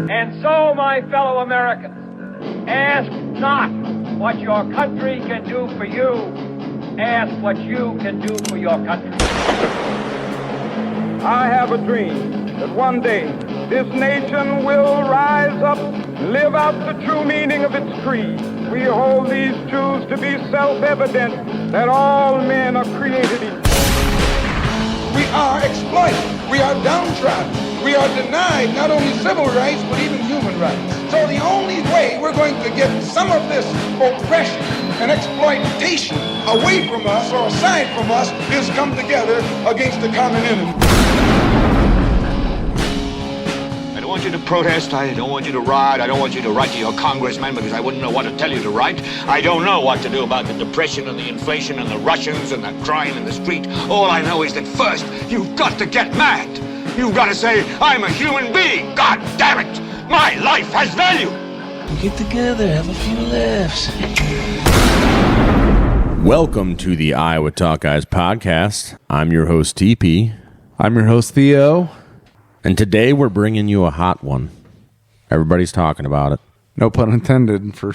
And so, my fellow Americans, ask not what your country can do for you. Ask what you can do for your country. I have a dream that one day this nation will rise up, live out the true meaning of its creed. We hold these truths to be self-evident, that all men are created equal. We are exploited. We are downtrodden. We are denied not only civil rights, but even human rights. So the only way we're going to get some of this oppression and exploitation away from us or aside from us is come together against the common enemy. I don't want you to protest. I don't want you to riot. I don't want you to write to your congressman because I wouldn't know what to tell you to write. I don't know what to do about the depression and the inflation and the Russians and the crime in the street. All I know is that first, you've got to get mad. You've got to say, I'm a human being. God damn it. My life has value. Get together, have a few laughs. Welcome to the Iowa Talk Guys podcast. I'm your host, Teepee. I'm your host, Theo. And today we're bringing you a hot one. Everybody's talking about it. No pun intended, for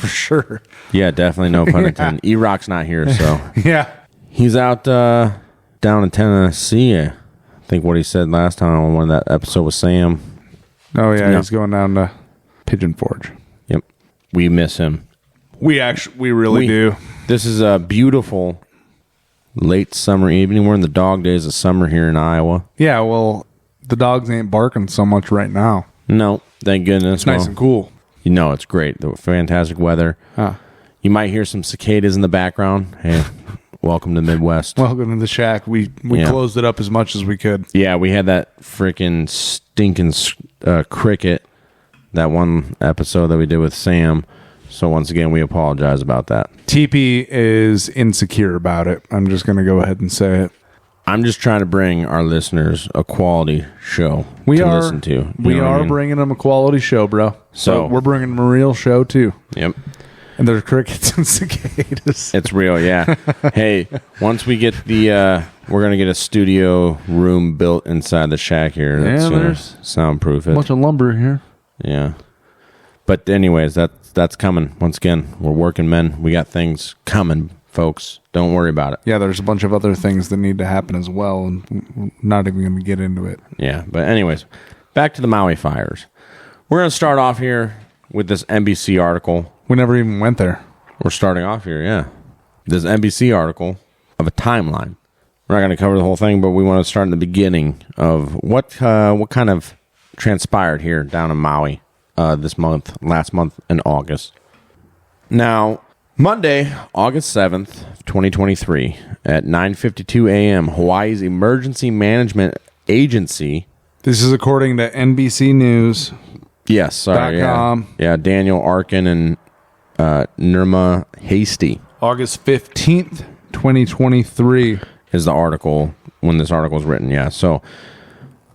sure. Yeah, definitely no pun intended. E-Rock's not here, so. Yeah. He's out down in Tennessee. I think what he said last time on that episode with Sam. Oh, yeah, No. He's going down to Pigeon Forge. Yep. We miss him. We really do. This is a beautiful late summer evening. We're in the dog days of summer here in Iowa. Yeah, well, the dogs ain't barking so much right now. No, thank goodness. It's nice and cool. You know, it's great. The fantastic weather. You might hear some cicadas in the background. Hey, welcome to the Midwest. Welcome to the shack. We closed it up as much as we could. Yeah, we had that freaking stinking cricket, that one episode that we did with Sam. So once again, we apologize about that. TP is insecure about it. I'm just going to go ahead and say it. I'm just trying to bring our listeners a quality show to listen to. You We know what I are mean? bringing them a quality show, bro. So we're bringing them a real show, too. Yep. And there's crickets and cicadas. It's real, yeah. Hey, once we get we're going to get a studio room built inside the shack here. That's there's soundproof it. a bunch of lumber here. Yeah. But anyways, that's coming. Once again, we're working men. We got things coming, folks. Don't worry about it. Yeah, there's a bunch of other things that need to happen as well, and we're not even going to get into it. Yeah, but anyways, back to the Maui fires. We're going to start off here with this NBC article. We never even went there. We're starting off here, yeah. This NBC article of a timeline. We're not going to cover the whole thing, but we want to start in the beginning of what kind of transpired here down in Maui last month in August. Now, Monday, August 7th, 2023, at 9:52 a.m., Hawaii's Emergency Management Agency. This is according to NBC News. Yes, sorry. Yeah, Daniel Arkin and Nirma Hasty. August 15th, 2023. Is the article, when this article was written, yeah. So,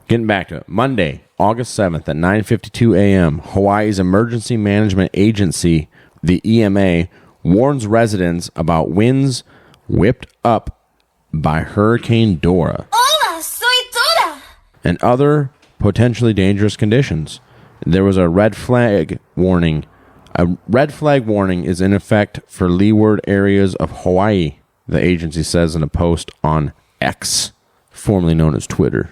getting back to it. Monday, August 7th at 9:52 a.m., Hawaii's Emergency Management Agency, the EMA, warns residents about winds whipped up by Hurricane Dora. Hola, soy Dora. And other potentially dangerous conditions. There was a red flag warning. A red flag warning is in effect for leeward areas of Hawaii, the agency says in a post on X, formerly known as Twitter.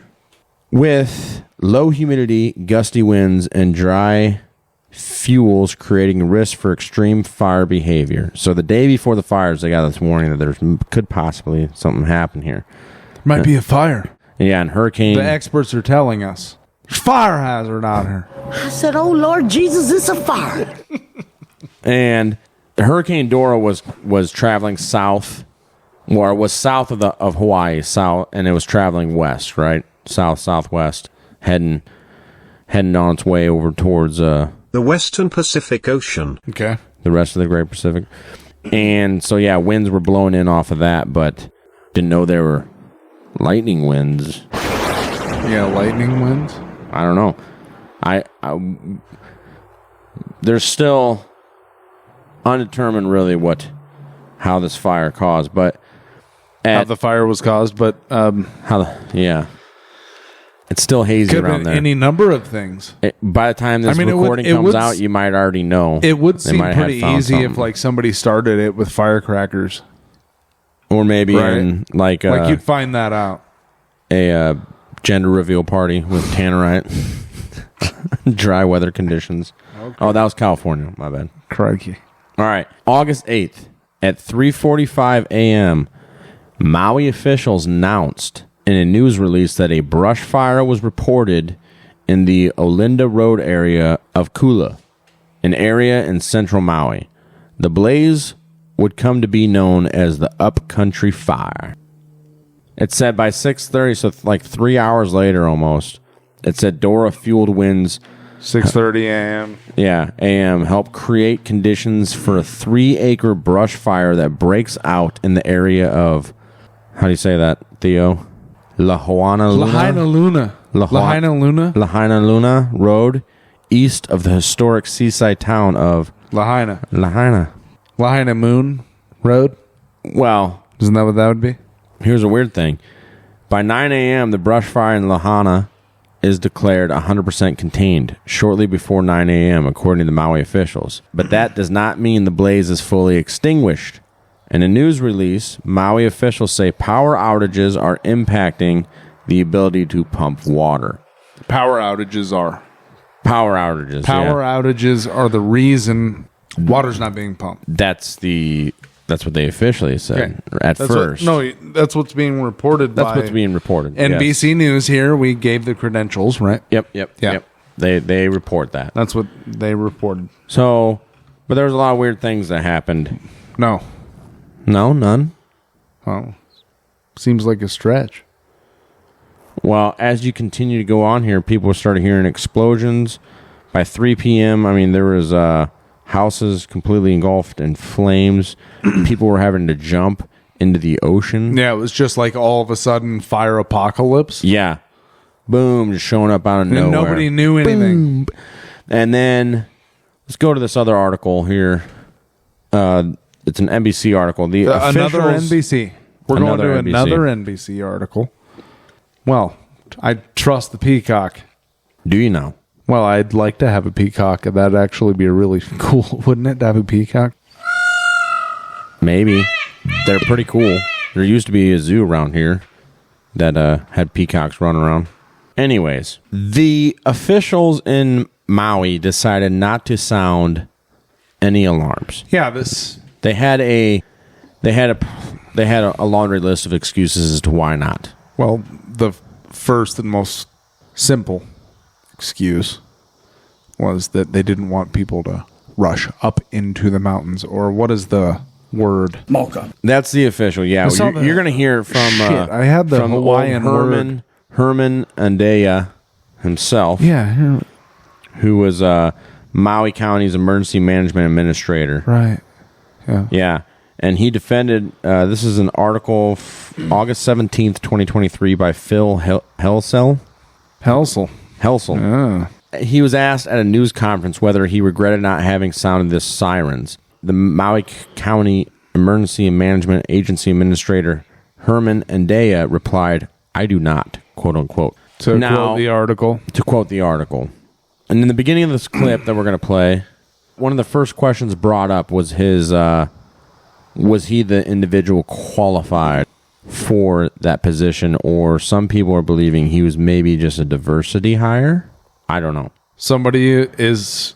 With low humidity, gusty winds, and dry fuels creating risk for extreme fire behavior. So the day before the fires, they got this warning that there could possibly something happen here. Might be a fire. Yeah, and hurricane... The experts are telling us. There's fire hazard out here. I said, oh, Lord Jesus, it's a fire. And Hurricane Dora was traveling south, or was south of Hawaii, south, and it was traveling west, right? Southwest, heading on its way over towards the Western Pacific Ocean. Okay. The rest of the Great Pacific. And so, yeah, winds were blowing in off of that, but didn't know there were lightning winds. Yeah, lightning winds? I don't know. There's still undetermined really how this fire caused, but how the fire was caused, but yeah. It's still hazy Could have around been there. any number of things. By the time this recording comes out, you might already know. It would They seem might have pretty found easy something. if like somebody started it with firecrackers. Or maybe Right. in like you'd find that out. a gender reveal party with tannerite. Dry weather conditions. Okay. Oh, that was California. My bad. Crikey. All right. August 8th at 3:45 a.m., Maui officials announced in a news release that a brush fire was reported in the Olinda Road area of Kula, an area in central Maui. The blaze would come to be known as the Upcountry Fire. It said by 6:30, so like 3 hours later almost, it said Dora-fueled winds 6:30 a.m. Yeah, a.m. help create conditions for a 3-acre brush fire that breaks out in the area of, how do you say that, Theo? Lahaina Luna Road, east of the historic seaside town of Lahaina Moon Road. Well, isn't that what that would be? Here's a weird thing. By 9 a.m., the brush fire in Lahaina is declared 100% contained shortly before 9 a.m., according to Maui officials. But that does not mean the blaze is fully extinguished. In a news release, Maui officials say power outages are impacting the ability to pump water. Power outages are. Power outages are the reason water's not being pumped. That's what they officially said at first. That's what's being reported. That's what's being reported. NBC News here. We gave the credentials, right? Yep. They report that. That's what they reported. So, but there was a lot of weird things that happened. No, none. Oh, seems like a stretch. Well, as you continue to go on here, people started hearing explosions. By 3 p.m., I mean, there was houses completely engulfed in flames. People were having to jump into the ocean. Yeah, it was just like all of a sudden fire apocalypse. Yeah. Boom, just showing up out of nowhere. And nobody knew anything. Boom. And then, let's go to this other article here. It's an NBC article. Another NBC. We're going to another NBC article. Well, I trust the Peacock. Do you know? Well, I'd like to have a peacock. That'd actually be really cool, wouldn't it, to have a peacock? Maybe. They're pretty cool. There used to be a zoo around here that had peacocks running around. Anyways, the officials in Maui decided not to sound any alarms. Yeah, they had a laundry list of excuses as to why not. Well, the first and most simple excuse was that they didn't want people to rush up into the mountains, or what is the word? Mocha. That's the official. Yeah, you're going to hear from I had the Hawaiian Herman Andea himself. Yeah, who was Maui County's emergency management administrator. Right. Yeah. And he defended, this is an article, August 17th, 2023, by Phil Helsel. Yeah. He was asked at a news conference whether he regretted not having sounded the sirens. The Maui County Emergency Management Agency Administrator Herman Andea replied, "I do not," quote unquote. To quote the article. And in the beginning of this clip that we're going to play, one of the first questions brought up was was he the individual qualified for that position, or some people are believing he was maybe just a diversity hire? I don't know. Somebody is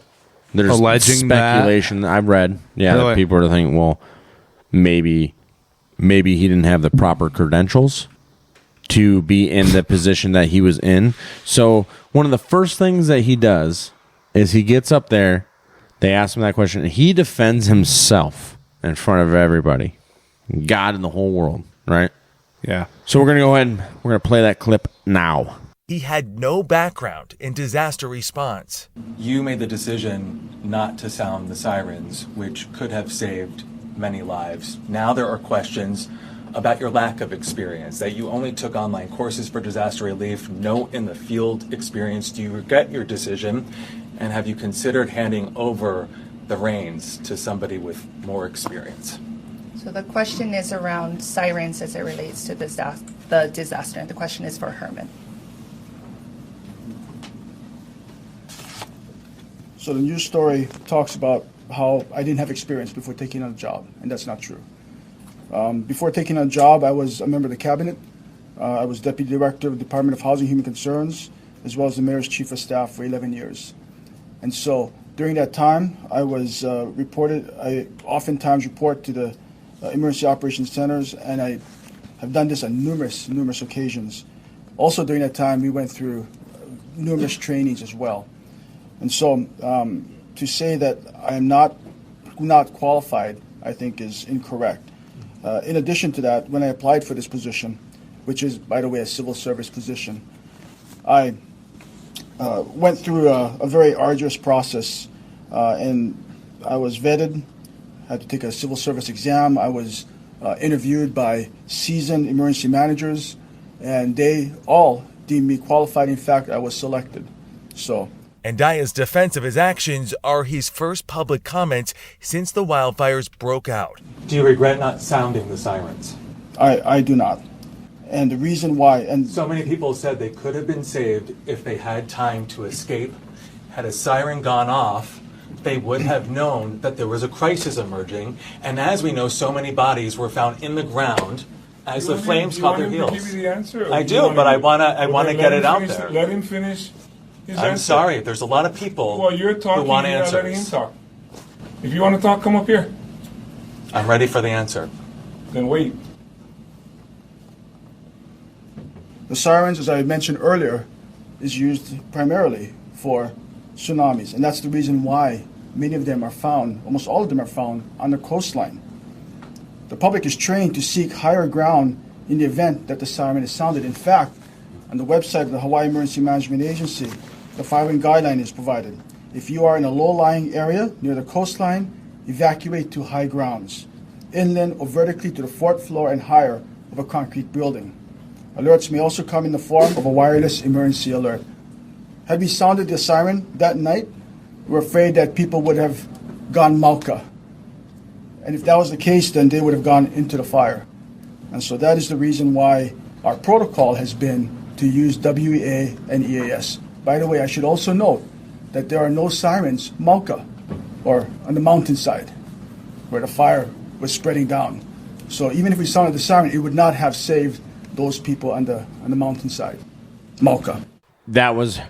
alleging speculation that. I've read. Yeah, Really? that people are thinking, well, maybe he didn't have the proper credentials to be in the position that he was in. So one of the first things that he does is he gets up there, they ask him that question, and he defends himself in front of everybody. God and the whole world, right? Yeah. So we're going to go ahead and we're going to play that clip now. He had no background in disaster response. You made the decision not to sound the sirens, which could have saved many lives. Now there are questions about your lack of experience, that you only took online courses for disaster relief, no in the field experience. Do you regret your decision? And have you considered handing over the reins to somebody with more experience? So the question is around sirens as it relates to the disaster, and the question is for Herman. So the news story talks about how I didn't have experience before taking on a job, and that's not true. Before taking on a job, I was a member of the cabinet. I was deputy director of the Department of Housing and Human Concerns, as well as the mayor's chief of staff for 11 years. And so during that time, I was I oftentimes report to the emergency operations centers, and I have done this on numerous occasions. Also during that time, we went through numerous trainings as well. And so to say that I am not qualified, I think is incorrect. In addition to that, when I applied for this position, which is, by the way, a civil service position, I went through a very arduous process, and I was vetted, had to take a civil service exam. I was interviewed by seasoned emergency managers, and they all deemed me qualified. In fact, I was selected. And Daya's defense of his actions are his first public comments since the wildfires broke out. Do you regret not sounding the sirens? I do not. And the reason why... and so many people said they could have been saved if they had time to escape. Had a siren gone off, they would have known that there was a crisis emerging. And as we know, so many bodies were found in the ground as the flames caught their heels. Give you the answer, I do, but I want to get it out there. Let him finish his I'm answer. sorry, there's a lot of people you're talking, who want you're not letting him answers. talk. If you want to talk, come up here. I'm ready for the answer. Then wait. The sirens, as I mentioned earlier, is used primarily for tsunamis, and that's the reason why many of them are found, almost all of them are found on the coastline. The public is trained to seek higher ground in the event that the siren is sounded. In fact, on the website of the Hawaiian Emergency Management Agency, the following guideline is provided. If you are in a low-lying area near the coastline, evacuate to high grounds, inland or vertically to the fourth floor and higher of a concrete building. Alerts may also come in the form of a wireless emergency alert. Had we sounded the siren that night, we're afraid that people would have gone mauka. And if that was the case, then they would have gone into the fire. And so that is the reason why our protocol has been to use WEA and EAS. By the way, I should also note that there are no sirens mauka, or on the mountainside, where the fire was spreading down. So even if we sounded the siren, it would not have saved those people on the mountainside. Mauka. That was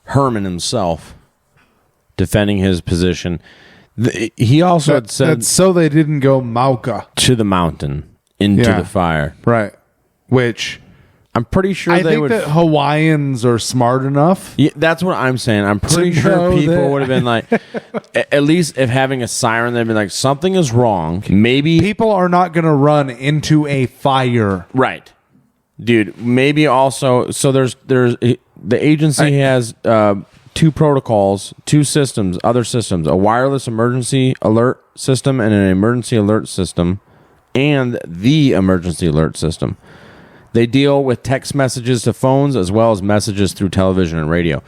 Herman himself defending his position. He also had said... so they didn't go mauka. To the mountain, into the fire. Right. Which... I'm pretty sure I think that Hawaiians are smart enough. Yeah, that's what I'm saying. I'm pretty sure people would have been like, at least if having a siren, they'd be like, something is wrong. Maybe people are not going to run into a fire. Right. Dude, maybe also, so there's the agency has two protocols, two systems, other systems, a wireless emergency alert system and an emergency alert system, and the emergency alert system. They deal with text messages to phones as well as messages through television and radio.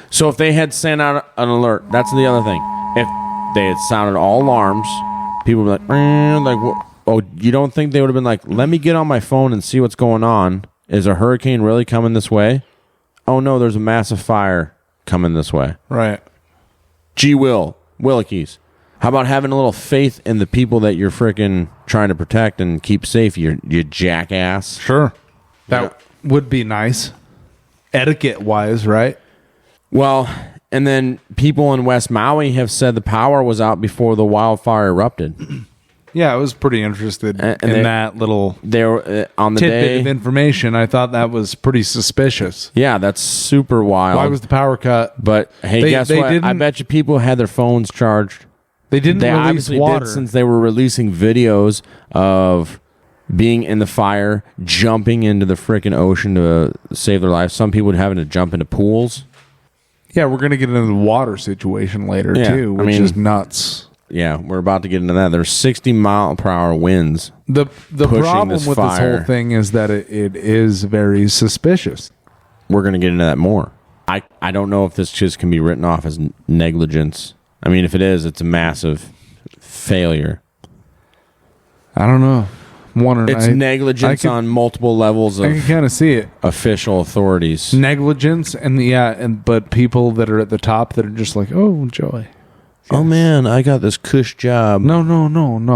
So if they had sent out an alert, that's the other thing. If they had sounded all alarms, people would be like, oh, you don't think they would have been like, let me get on my phone and see what's going on? Is a hurricane really coming this way? Oh, no, there's a massive fire coming this way. Right. Gee Willikes. How about having a little faith in the people that you're freaking trying to protect and keep safe, you jackass? Sure. That would be nice. Etiquette-wise, right? Well, and then people in West Maui have said the power was out before the wildfire erupted. Yeah, I was pretty interested in that little on the tidbit day of information. I thought that was pretty suspicious. Yeah, that's super wild. Why was the power cut? But hey, guess what? I bet you people had their phones charged. They didn't release obviously water. did, since they were releasing videos of being in the fire, jumping into the freaking ocean to save their lives. Some people having to jump into pools. Yeah, we're going to get into the water situation later, too, which is nuts. Yeah, we're about to get into that. There's 60-mile-per-hour winds. The problem with this fire. whole thing is that it is very suspicious. We're going to get into that more. I don't know if this just can be written off as negligence. I mean, if it is, it's a massive failure. I don't know. It's negligence on multiple levels of I can kind of see it. Official authorities. Negligence but people that are at the top that are just like, oh, joy. Oh man, I got this cush job. No.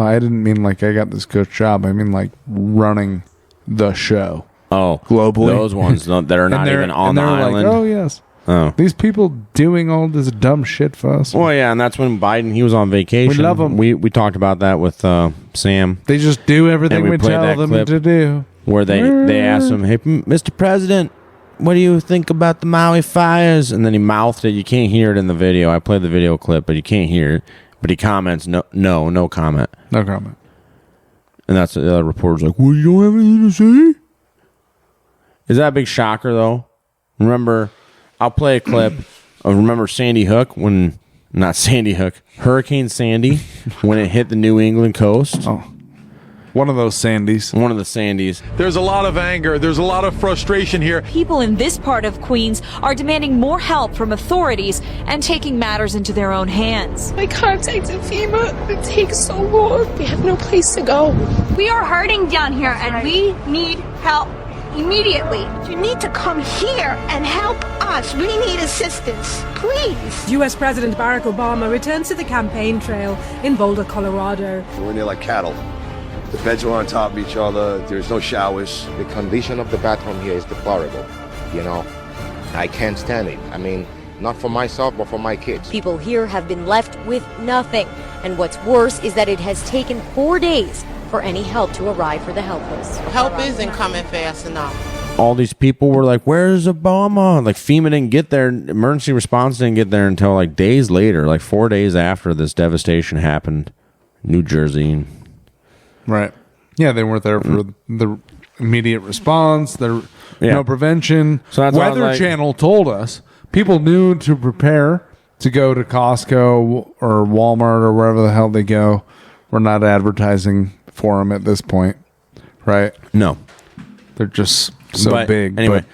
I didn't mean like I got this cush job. I mean like running the show. Oh, globally. Those ones that are not even on the island. Like, oh yes. Oh. These people doing all this dumb shit for us. Well, yeah, and that's when Biden, he was on vacation. We love him. We talked about that with Sam. They just do everything we tell them to do. Where they asked him, hey, Mr. President, what do you think about the Maui fires? And then he mouthed it. You can't hear it in the video. I played the video clip, but you can't hear it. But he comments, no comment. No comment. And that's the other reporter's like, well, you don't have anything to say? Is that a big shocker, though? Remember... I'll play a clip of remember Sandy Hook Hurricane Sandy when it hit the New England coast. Oh, one of those Sandys. One of the Sandys. There's a lot of anger. There's a lot of frustration here. People in this part of Queens are demanding more help from authorities and taking matters into their own hands. I contacted FEMA. It takes so long. We have no place to go. We are hurting down here and we need help. Immediately. You need to come here and help us. We need assistance. Please. U.S. President Barack Obama returns to the campaign trail in Boulder, Colorado. We're in there like cattle. The beds are on top of each other. There's no showers. The condition of the bathroom here is deplorable. You know, I can't stand it. I mean, not for myself, but for my kids. People here have been left with nothing. And what's worse is that it has taken 4 days for any help to arrive for the helpless. Help isn't coming fast enough. All these people were like, where's Obama? Like FEMA didn't get there. Emergency response didn't get there until like days later, like 4 days after this devastation happened. New Jersey. Right. Yeah, they weren't there for the immediate response. No prevention. So that's Weather Channel told us people knew to prepare to go to Costco or Walmart or wherever the hell they go. We're not advertising for them at this point, right? No. They're just so big. Anyway.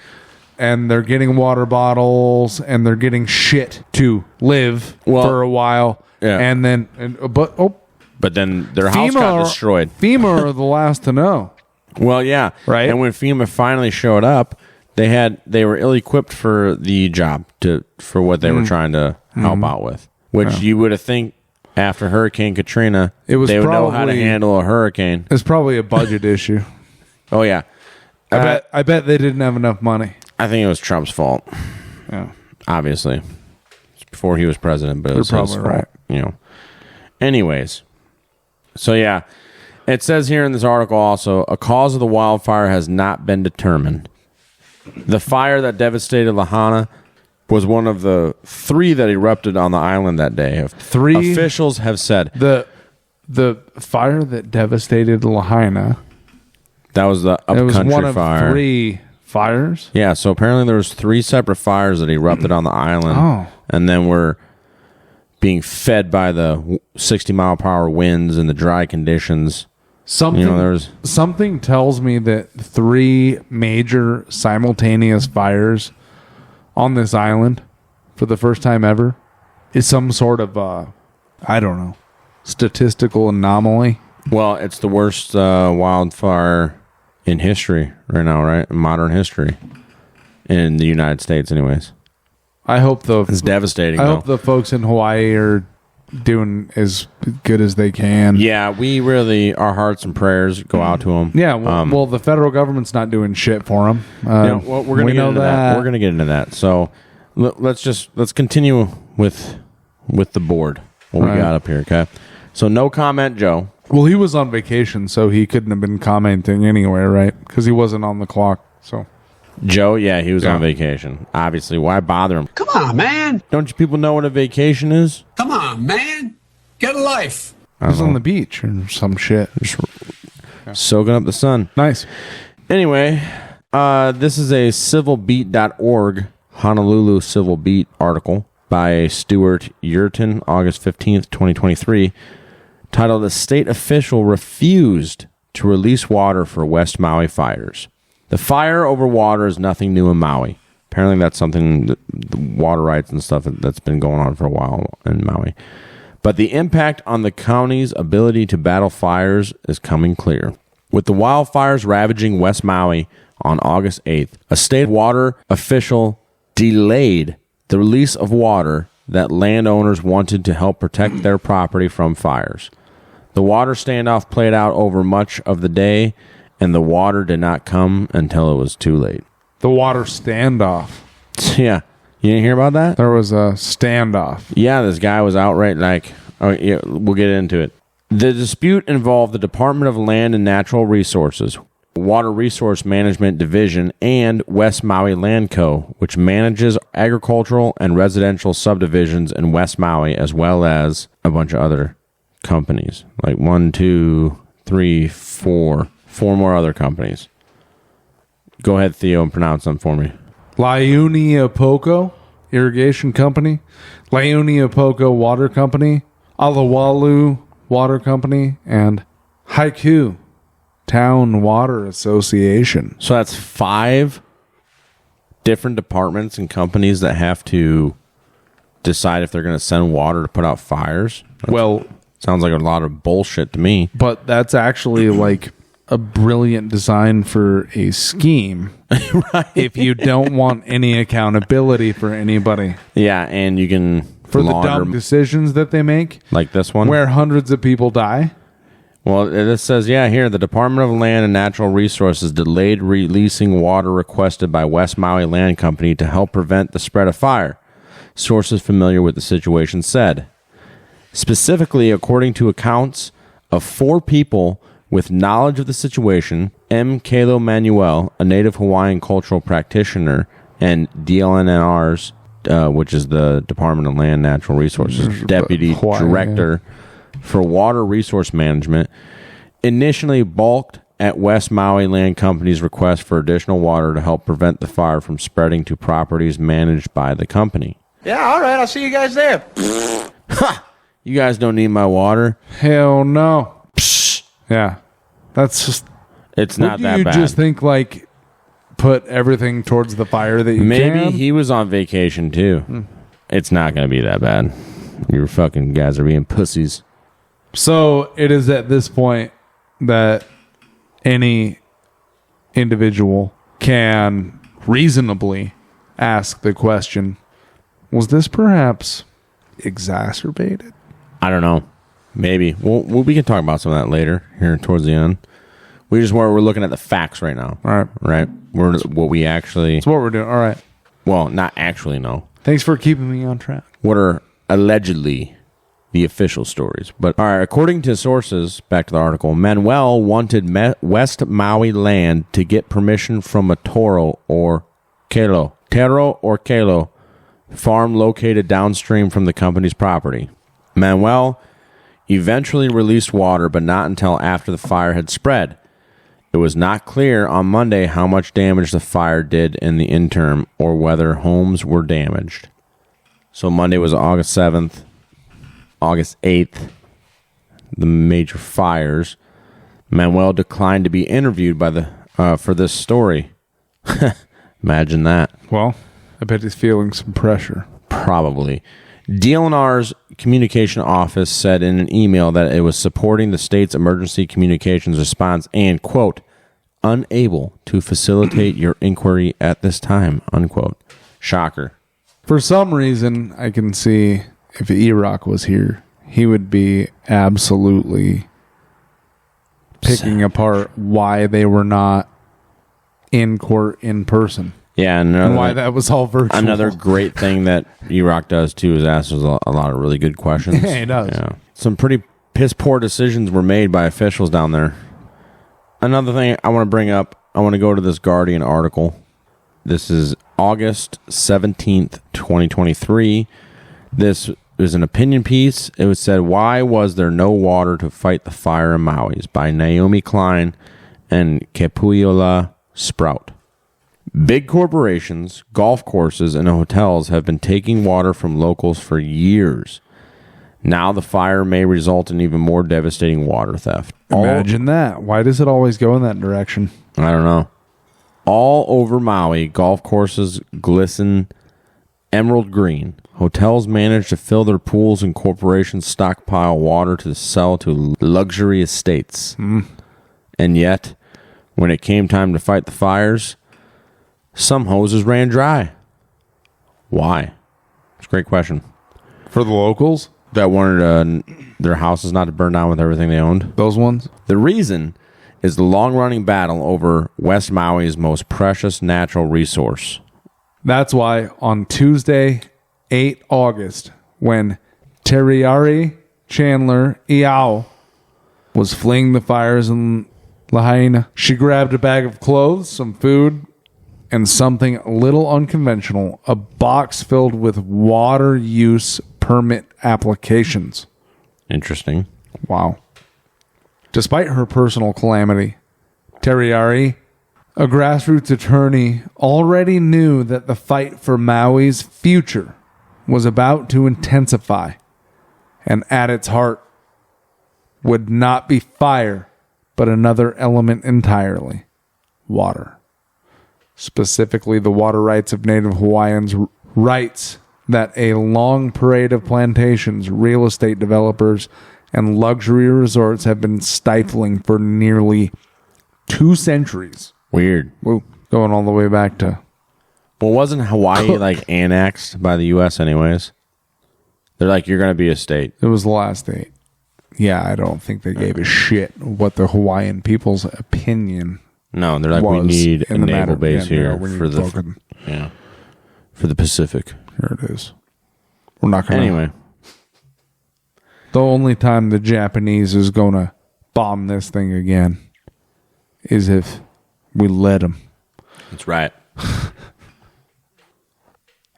And they're getting water bottles and they're getting shit to live for a while. Yeah. But then their house got destroyed. FEMA are the last to know. Well, yeah. Right. And when FEMA finally showed up, they were ill-equipped for the job, for what they were trying to help out with. Which you would have think after Hurricane Katrina, they would know how to handle a hurricane. It's probably a budget issue. Oh, yeah. I bet they didn't have enough money. I think it was Trump's fault. Yeah. Obviously. It's before he was president, but it was probably his fault. You know. Anyways. So, yeah. It says here in this article also, a cause of the wildfire has not been determined. The fire that devastated Lahaina was one of the 3 that erupted on the island that day. 3 officials have said the fire that devastated Lahaina. That was the upcountry fire. It was one of 3 fires. Yeah, so apparently there was 3 separate fires that erupted on the island, and then were being fed by the 60-mile-per-hour winds and the dry conditions. Something tells me that 3 major simultaneous fires on this island for the first time ever is some sort of I don't know, statistical anomaly. Well, it's the worst wildfire in history right now, right? In modern history in the United States, anyways. I hope it's devastating. I hope the folks in Hawaii are doing as good as they can. Yeah, we really, our hearts and prayers go out to them. Yeah, well, the federal government's not doing shit for them. We're going to get into that. We're going to get into that. So let's continue with the board. What we got up here, okay? So no comment, Joe. Well, he was on vacation, so he couldn't have been commenting anyway, right? Because he wasn't on the clock. So Joe, yeah, he was on vacation. Obviously, why bother him? Come on, man. Don't you people know what a vacation is? Come on, man. Get a life. I was on the beach or some shit. Just soaking up the sun. Nice. Anyway, this is a civilbeat.org Honolulu Civil Beat article by Stuart Yurton, August 15th, 2023, titled "A State Official Refused to Release Water for West Maui Fires." The fire over water is nothing new in Maui. Apparently that's something, the water rights and stuff that's been going on for a while in Maui. But the impact on the county's ability to battle fires is coming clear. With the wildfires ravaging West Maui on August 8th, a state water official delayed the release of water that landowners wanted to help protect their property from fires. The water standoff played out over much of the day, and the water did not come until it was too late. The water standoff. Yeah. You didn't hear about that? There was a standoff. Yeah, this guy was outright like, oh, yeah, we'll get into it. The dispute involved the Department of Land and Natural Resources, Water Resource Management Division, and West Maui Land Co., which manages agricultural and residential subdivisions in West Maui, as well as a bunch of other companies. Like 1, 2, 3, 4 more other companies. Go ahead, Theo, and pronounce them for me. Laiuniapoco Irrigation Company, Laiuniapoco Water Company, Alawalu Water Company, and Haiku Town Water Association. So that's 5 different departments and companies that have to decide if they're going to send water to put out fires. Sounds like a lot of bullshit to me. But that's actually like a brilliant design for a scheme. Right. If you don't want any accountability for anybody. Yeah, and you can for the dumb decisions that they make, like this one, where hundreds of people die. Well, this says, here, the Department of Land and Natural Resources delayed releasing water requested by West Maui Land Company to help prevent the spread of fire. Sources familiar with the situation said. Specifically, according to accounts of 4 people with knowledge of the situation, M. Kalo Manuel, a native Hawaiian cultural practitioner, and DLNR's, which is the Department of Land and Natural Resources, Deputy Director for Water Resource Management, initially balked at West Maui Land Company's request for additional water to help prevent the fire from spreading to properties managed by the company. Yeah, all right, I'll see you guys there. Ha! You guys don't need my water. Hell no. Psh. Yeah. That's just... It's not that bad. You just think, like, put everything towards the fire that you can? Maybe he was on vacation, too. It's not going to be that bad. You fucking guys are being pussies. So, it is at this point that any individual can reasonably ask the question, was this perhaps exacerbated? I don't know. Maybe. We can talk about some of that later, here towards the end. We're looking at the facts right now. All right. Right? What we actually... That's what we're doing. All right. Well, not actually, no. Thanks for keeping me on track. What are allegedly the official stories. But, all right, according to sources, back to the article, Manuel wanted West Maui Land to get permission from a Tero or Kalo farm located downstream from the company's property. Manuel eventually released water, but not until after the fire had spread. It was not clear on Monday how much damage the fire did in the interim or whether homes were damaged. So Monday was August 7th. August 8th, the major fires. Manuel declined to be interviewed by for this story. Imagine that. Well, I bet he's feeling some pressure. Probably. DLNR's communication office said in an email that it was supporting the state's emergency communications response and, quote, unable to facilitate your inquiry at this time, unquote. Shocker. For some reason, I can see if E-Rock was here, he would be absolutely picking apart why they were not in court in person. Yeah, and why that was all virtual. Another great thing that E-Rock does, too, is asks us a lot of really good questions. Yeah, he does. Yeah. Some pretty piss-poor decisions were made by officials down there. Another thing I want to bring up, I want to go to this Guardian article. This is August 17th, 2023. This is an opinion piece. It was said, why was there no water to fight the fire in Maui's? By Naomi Klein and Kepuiola Sprout. Big corporations, golf courses, and hotels have been taking water from locals for years. Now the fire may result in even more devastating water theft. Imagine that. Why does it always go in that direction? I don't know. All over Maui, golf courses glisten emerald green. Hotels manage to fill their pools and corporations stockpile water to sell to luxury estates. And yet, when it came time to fight the fires, some hoses ran dry. Why? It's a great question. For the locals that wanted their houses not to burn down with everything they owned. Those ones? The reason is the long-running battle over West Maui's most precious natural resource. That's why on Tuesday, 8 August, when Teriari Chandler Iao was fleeing the fires in Lahaina, she grabbed a bag of clothes, some food, and something a little unconventional, a box filled with water use permit applications. Interesting. Wow. Despite her personal calamity, Teriari, a grassroots attorney, already knew that the fight for Maui's future was about to intensify, and at its heart would not be fire, but another element entirely: water. Specifically, the water rights of Native Hawaiians, rights that a long parade of plantations, real estate developers, and luxury resorts have been stifling for nearly 2 centuries. Weird. Woo. Going all the way back to... Well, wasn't Hawaii like annexed by the U.S. anyways? They're like, you're going to be a state. It was the last state. Yeah, I don't think they gave a shit what the Hawaiian people's opinion. No, they're like, we need a naval base here for the Pacific. Here it is. We're not going to... Anyway. The only time the Japanese is going to bomb this thing again is if we let them. That's right.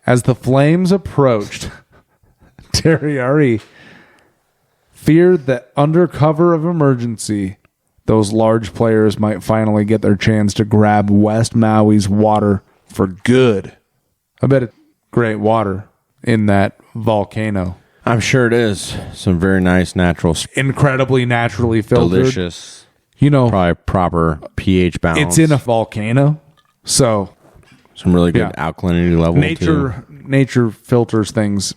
As the flames approached, Teriari feared that under cover of emergency, those large players might finally get their chance to grab West Maui's water for good. I bet it's great water in that volcano. I'm sure it is. Some very nice natural... Incredibly naturally filtered. Delicious. You know... Probably proper pH balance. It's in a volcano, so... Some really good alkalinity level, Nature filters things...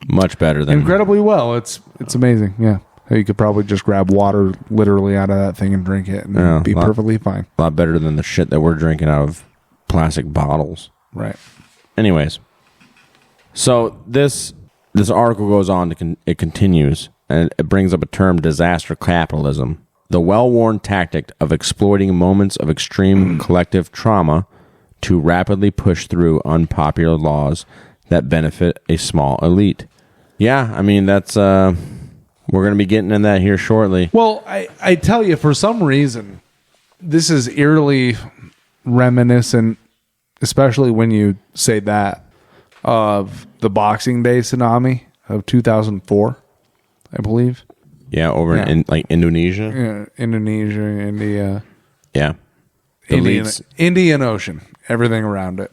much better than... incredibly well. It's amazing, yeah. You could probably just grab water literally out of that thing and drink it and be perfectly fine. A lot better than the shit that we're drinking out of plastic bottles. Right. Anyways. So this article goes on, it continues, and it brings up a term, disaster capitalism. The well-worn tactic of exploiting moments of extreme collective trauma to rapidly push through unpopular laws that benefit a small elite. Yeah, I mean, that's... we're going to be getting in that here shortly. Well, I tell you, for some reason, this is eerily reminiscent, especially when you say that, of the Boxing Day tsunami of 2004, I believe. Yeah, over in like Indonesia. Yeah, Indonesia, India. Yeah. Indian Ocean, everything around it.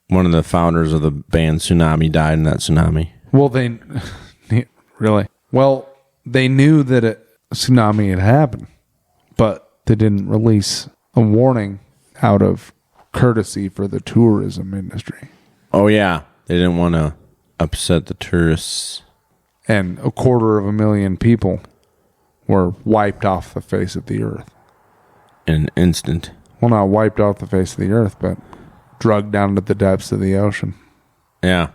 One of the founders of the band Tsunami died in that tsunami. Well, really? Well, they knew that a tsunami had happened, but they didn't release a warning out of courtesy for the tourism industry. Oh, yeah. They didn't want to upset the tourists. And 250,000 people were wiped off the face of the earth. In an instant. Well, not wiped off the face of the earth, but drugged down to the depths of the ocean. Yeah.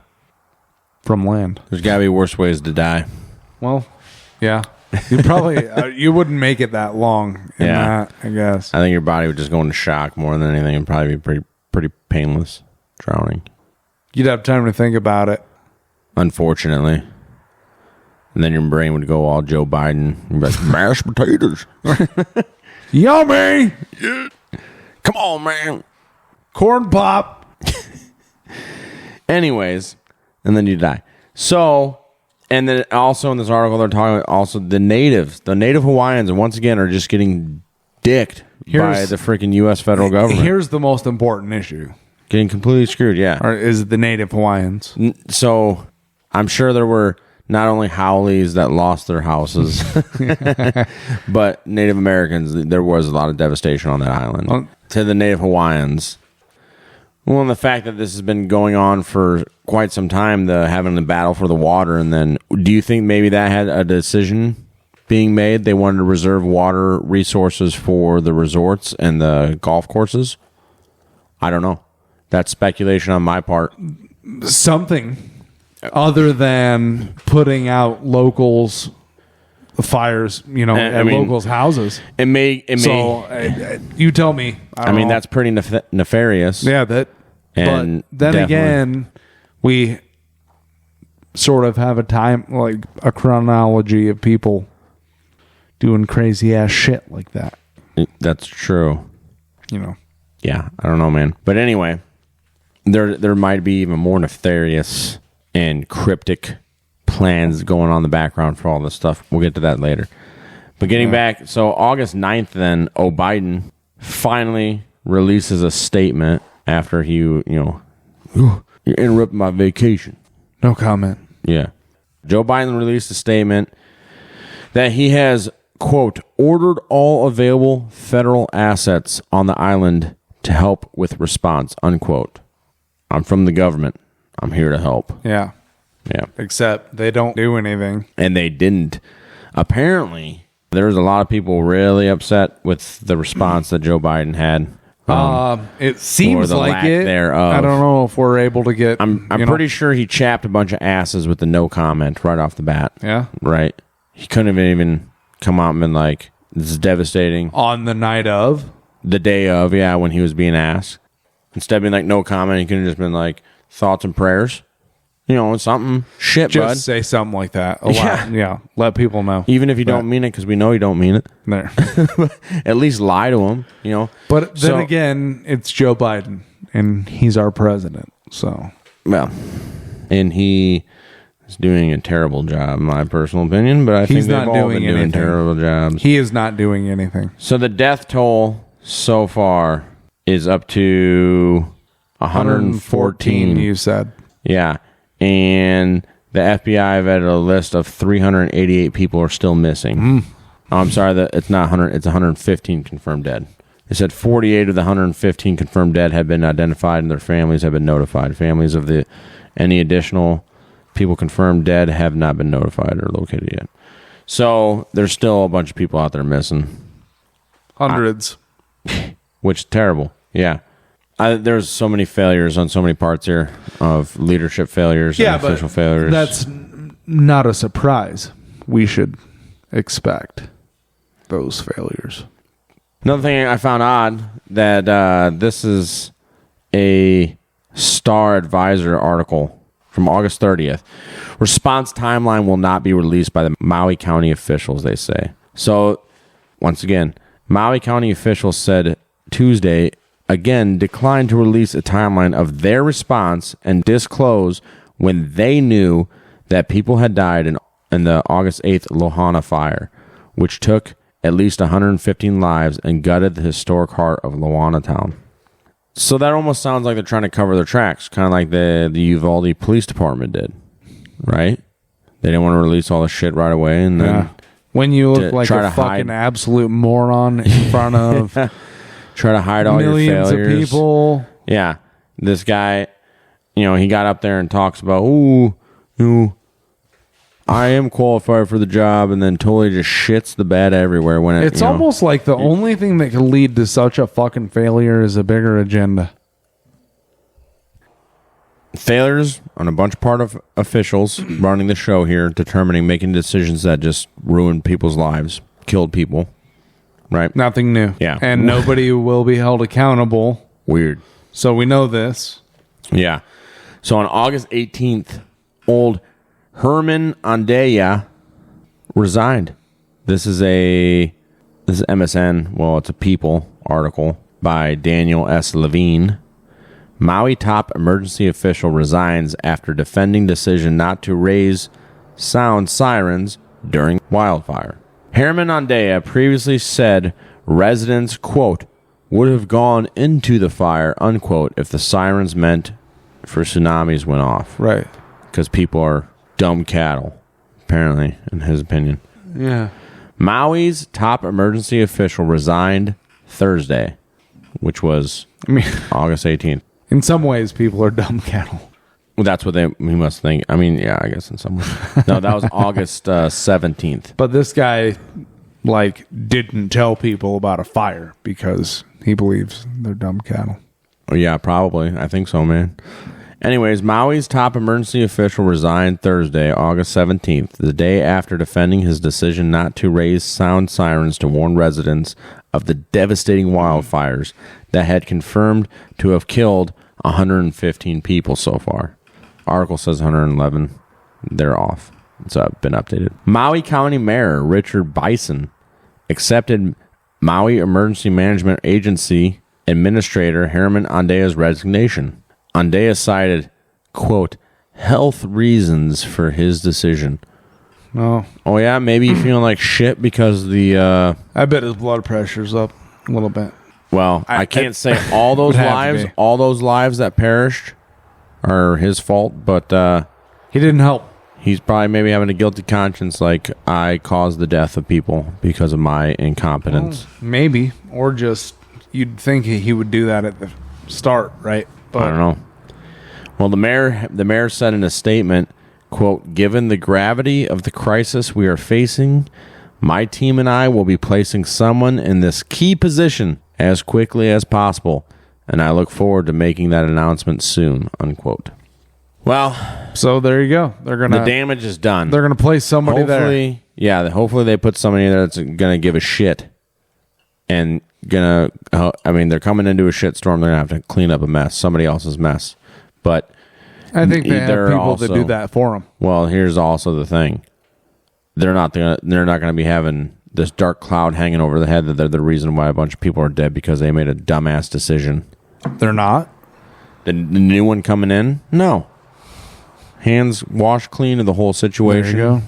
From land. There's got to be worse ways to die. Well, yeah. You probably you wouldn't make it that long in that, I guess. I think your body would just go into shock more than anything. It'd probably be pretty painless drowning. You'd have time to think about it. Unfortunately. And then your brain would go all Joe Biden. You'd be like, mashed potatoes. Yummy! Yeah. Come on, man. Corn pop. Anyways, and then you die. So, and then also in this article, they're talking about also the Native Hawaiians, and once again, are just getting dicked by the freaking U.S. federal government. Here's the most important issue. Getting completely screwed, yeah. Or is the Native Hawaiians. So, I'm sure there were not only Howleys that lost their houses, but Native Americans. There was a lot of devastation on that island. To the Native Hawaiians. Well, and the fact that this has been going on for quite some time, having the battle for the water, and then do you think maybe that had a decision being made. They wanted to reserve water resources for the resorts and the golf courses. I don't know. That's speculation on my part. Something other than putting out locals' fires, at locals' houses. It may. You tell me. I mean, that's pretty nefarious. Yeah, but then again, we sort of have a chronology of people doing crazy ass shit like that. That's true. Yeah, I don't know, man. But anyway, there might be even more nefarious and cryptic plans going on in the background for all this stuff. We'll get to that later. But getting back, so August 9th then, Biden finally releases a statement after he, you're interrupting my vacation. No comment. Yeah. Joe Biden released a statement that he has, quote, ordered all available federal assets on the island to help with response, unquote. I'm from the government. I'm here to help. Yeah. Yeah. Except they don't do anything. And they didn't. Apparently, there was a lot of people really upset with the response that Joe Biden had. It seems like it. Thereof. I don't know if we're able to get... I'm pretty sure he chapped a bunch of asses with the no comment right off the bat. Yeah? Right? He couldn't have even come out and been like, this is devastating. On the night of? The day of, yeah, when he was being asked. Instead of being like, no comment, he could have just been like, thoughts and prayers. Something. Shit, just bud. say something like that. Yeah. Let people know. Even if you don't mean it, because we know you don't mean it. There. At least lie to him, But then again, it's Joe Biden, and he's our president, so. Well, and he is doing a terrible job, in my personal opinion, but I think they've all been doing terrible jobs. He is not doing anything. So the death toll so far is up to 114. You said. Yeah. And the FBI vetted a list of 388 people are still missing. Oh, I'm sorry, it's not 100. It's 115 confirmed dead. They said 48 of the 115 confirmed dead have been identified and their families have been notified. Families of any additional people confirmed dead have not been notified or located yet. So there's still a bunch of people out there missing. Hundreds. Which is terrible. Yeah. There's so many failures on so many parts here of leadership failures and official failures. That's not a surprise. We should expect those failures. Another thing I found odd that this is a Star Advisor article from August 30th. Response timeline will not be released by the Maui County officials, they say. So, once again, Maui County officials said Tuesday again declined to release a timeline of their response and disclose when they knew that people had died in the August 8th Lahaina fire, which took at least 115 lives and gutted the historic heart of Lahaina town. So that almost sounds like they're trying to cover their tracks, kind of like the Uvalde Police Department did, right? They didn't want to release all the shit right away, and then when you look like a fucking absolute moron in front of try to hide all your failures. Millions of people. Yeah. This guy, he got up there and talks about, I am qualified for the job, and then totally just shits the bed everywhere. When it's almost like the only thing that can lead to such a fucking failure is a bigger agenda. Failures on a bunch of part of officials running the show here, making decisions that just ruined people's lives, killed people. Right. Nothing new. Yeah. And nobody will be held accountable. Weird. So we know this. Yeah. So on August 18th, old Herman Andea resigned. This is MSN. Well, it's a People article by Daniel S. Levine. Maui top emergency official resigns after defending decision not to raise sound sirens during wildfire. Herman Andea previously said residents, quote, would have gone into the fire, unquote, if the sirens meant for tsunamis went off. Right. Because people are dumb cattle, apparently, in his opinion. Yeah. Maui's top emergency official resigned Thursday, which was August 18th. In some ways, people are dumb cattle. Well, that's what he must think. I mean, yeah, I guess in some way. No, that was August 17th. But this guy, didn't tell people about a fire because he believes they're dumb cattle. Oh, yeah, probably. I think so, man. Anyways, Maui's top emergency official resigned Thursday, August 17th, the day after defending his decision not to raise sound sirens to warn residents of the devastating wildfires that had confirmed to have killed 115 people so far. Article says 111. They're off. It's been updated. Maui County Mayor Richard Bison accepted Maui Emergency Management Agency Administrator Herman Andea's resignation. Andea cited, quote, health reasons for his decision. Oh yeah, maybe you feeling like shit because the... I bet his blood pressure's up a little bit. Well, I can't say all those lives that perished are his fault, but he didn't help. He's probably maybe having a guilty conscience, like I caused the death of people because of my incompetence. Well, maybe, or just you'd think he would do that at the start, right? But I don't know. Well, the mayor said in a statement, quote, given the gravity of the crisis we are facing, my team and I will be placing someone in this key position as quickly as possible, and I look forward to making that announcement soon, unquote. Well, so there you go. The damage is done. They're gonna place somebody there. Yeah, hopefully they put somebody there that's gonna give a shit and they're coming into a shit storm. They're gonna have to clean up a mess, somebody else's mess. But I think they have people to do that for them. Well, here's also the thing: they're not gonna be having this dark cloud hanging over the head that they're the reason why a bunch of people are dead because they made a dumbass decision. They're not. The new one coming in, no. Hands washed clean of the whole situation. There you go.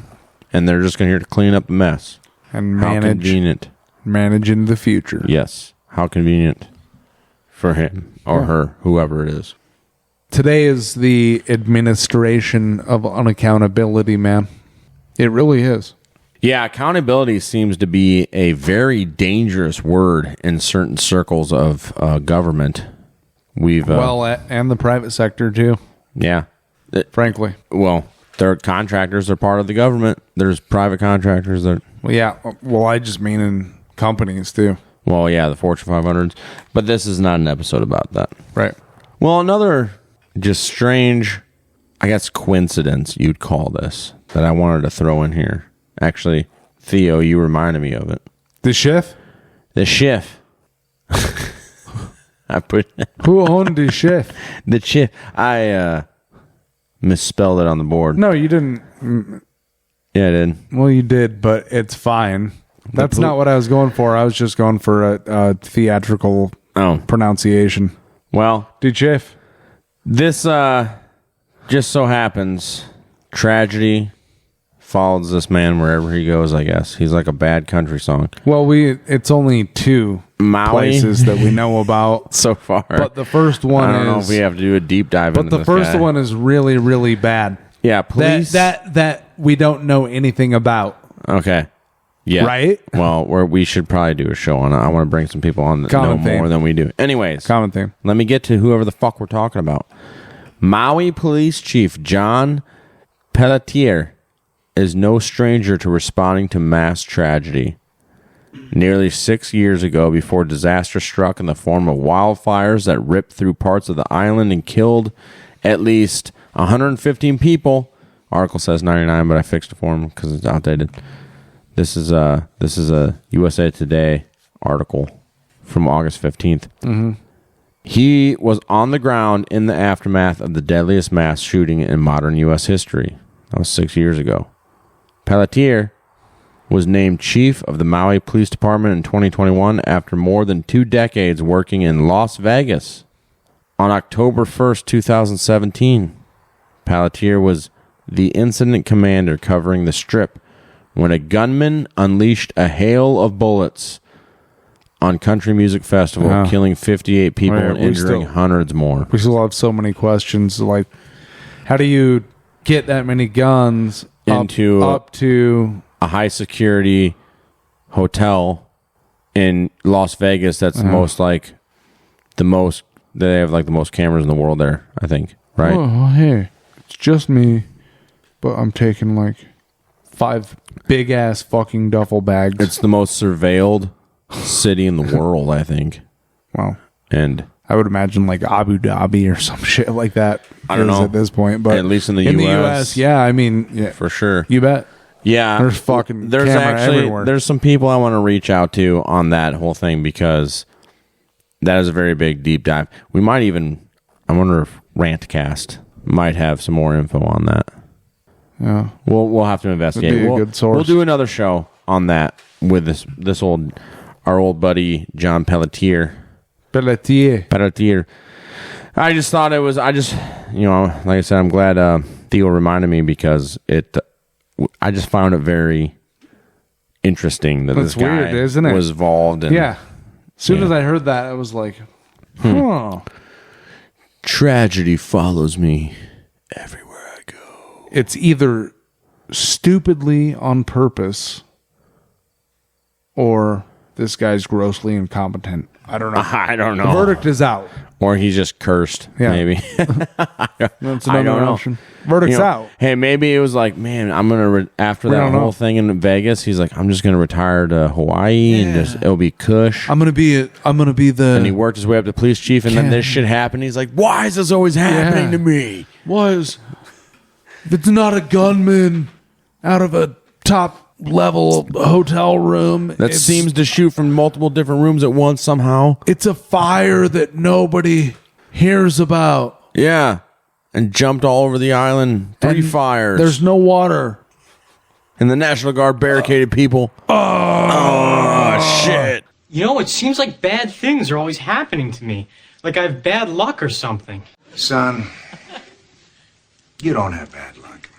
And they're just going to here to clean up the mess. And How convenient. Manage in the future. Yes. How convenient for him or her, whoever it is. Today is the administration of unaccountability, man. It really is. Yeah, accountability seems to be a very dangerous word in certain circles of government. And the private sector, too. Yeah. Frankly. Well, their contractors are part of the government. There's private contractors that... Well, yeah. Well, I just mean in companies, too. Well, yeah, the Fortune 500s. But this is not an episode about that. Right. Well, another just strange, I guess, coincidence you'd call this that I wanted to throw in here. Actually, Theo, you reminded me of it. The Schiff? The Schiff. Who owned the Schiff? The Schiff. I misspelled it on the board. No, you didn't. Yeah, I did. Well, you did, but it's fine. That's not what I was going for. I was just going for a theatrical pronunciation. Well, the Schiff. This just so happens tragedy follows this man wherever he goes, I guess. He's like a bad country song. Well, it's only two Maui places that we know about so far. But the first one I don't know if we have to do a deep dive into this But the first guy. one is really, really bad. Yeah, please. That we don't know anything about. Okay. Yeah. Right? Well, we should probably do a show on it. I want to bring some people on that know more than we do. Anyways. Common theme. Let me get to whoever the fuck we're talking about. Maui Police Chief John Pelletier is no stranger to responding to mass tragedy. Nearly 6 years ago, before disaster struck in the form of wildfires that ripped through parts of the island and killed at least 115 people. Article says 99, but I fixed it for him because it's outdated. This is a USA Today article from August 15th. Mm-hmm. He was on the ground in the aftermath of the deadliest mass shooting in modern U.S. history. That was 6 years ago. Pelletier was named chief of the Maui Police Department in 2021 after more than 2 decades working in Las Vegas. On October 1st, 2017, Pelletier was the incident commander covering the Strip when a gunman unleashed a hail of bullets on Country Music Festival, killing 58 people and injuring hundreds more. We still have so many questions. Like, how do you get that many guns into up to a high security hotel in Las Vegas? That's they have like the most cameras in the world there, I think, right? Oh, here. just me, but I'm taking like 5 big ass fucking duffel bags. It's the most surveilled city in the world, I think. Wow. And I would imagine like Abu Dhabi or some shit like that. I don't know at this point, but at least in the US. yeah, I mean, yeah, for sure. You bet. Yeah, there's fucking there's camera actually everywhere. There's some people I want to reach out to on that whole thing because that is a very big deep dive. We might even, I wonder if Rantcast might have some more info on that. Yeah, we'll have to investigate. That'd be a we'll, good source. We'll do another show on that with our old buddy John Pelletier. I just thought it was. Like I said, I'm glad Theo reminded me because I just found it very interesting that That's this guy weird, isn't it? was involved. And, yeah. As soon as I heard that, I was like, huh. Tragedy follows me everywhere I go. It's either stupidly on purpose or this guy's grossly incompetent. I don't know. I don't know. The verdict is out. Or he's just cursed, maybe. That's another option. Verdict's out. Hey, maybe it was like, man, I'm going to, after that whole thing in Vegas, he's like, I'm just going to retire to Hawaii and just, it'll be cush. I'm going to be the... And he worked his way up to police chief and then this shit happened. He's like, why is this always happening to me? Why is... If it's not a gunman out of a top level hotel room that seems to shoot from multiple different rooms at once somehow. It's a fire that nobody hears about. Yeah. And jumped all over the island. 3 fires. There's no water. And the National Guard barricaded people. Oh, shit. You know, it seems like bad things are always happening to me. Like I have bad luck or something. Son, you don't have bad luck.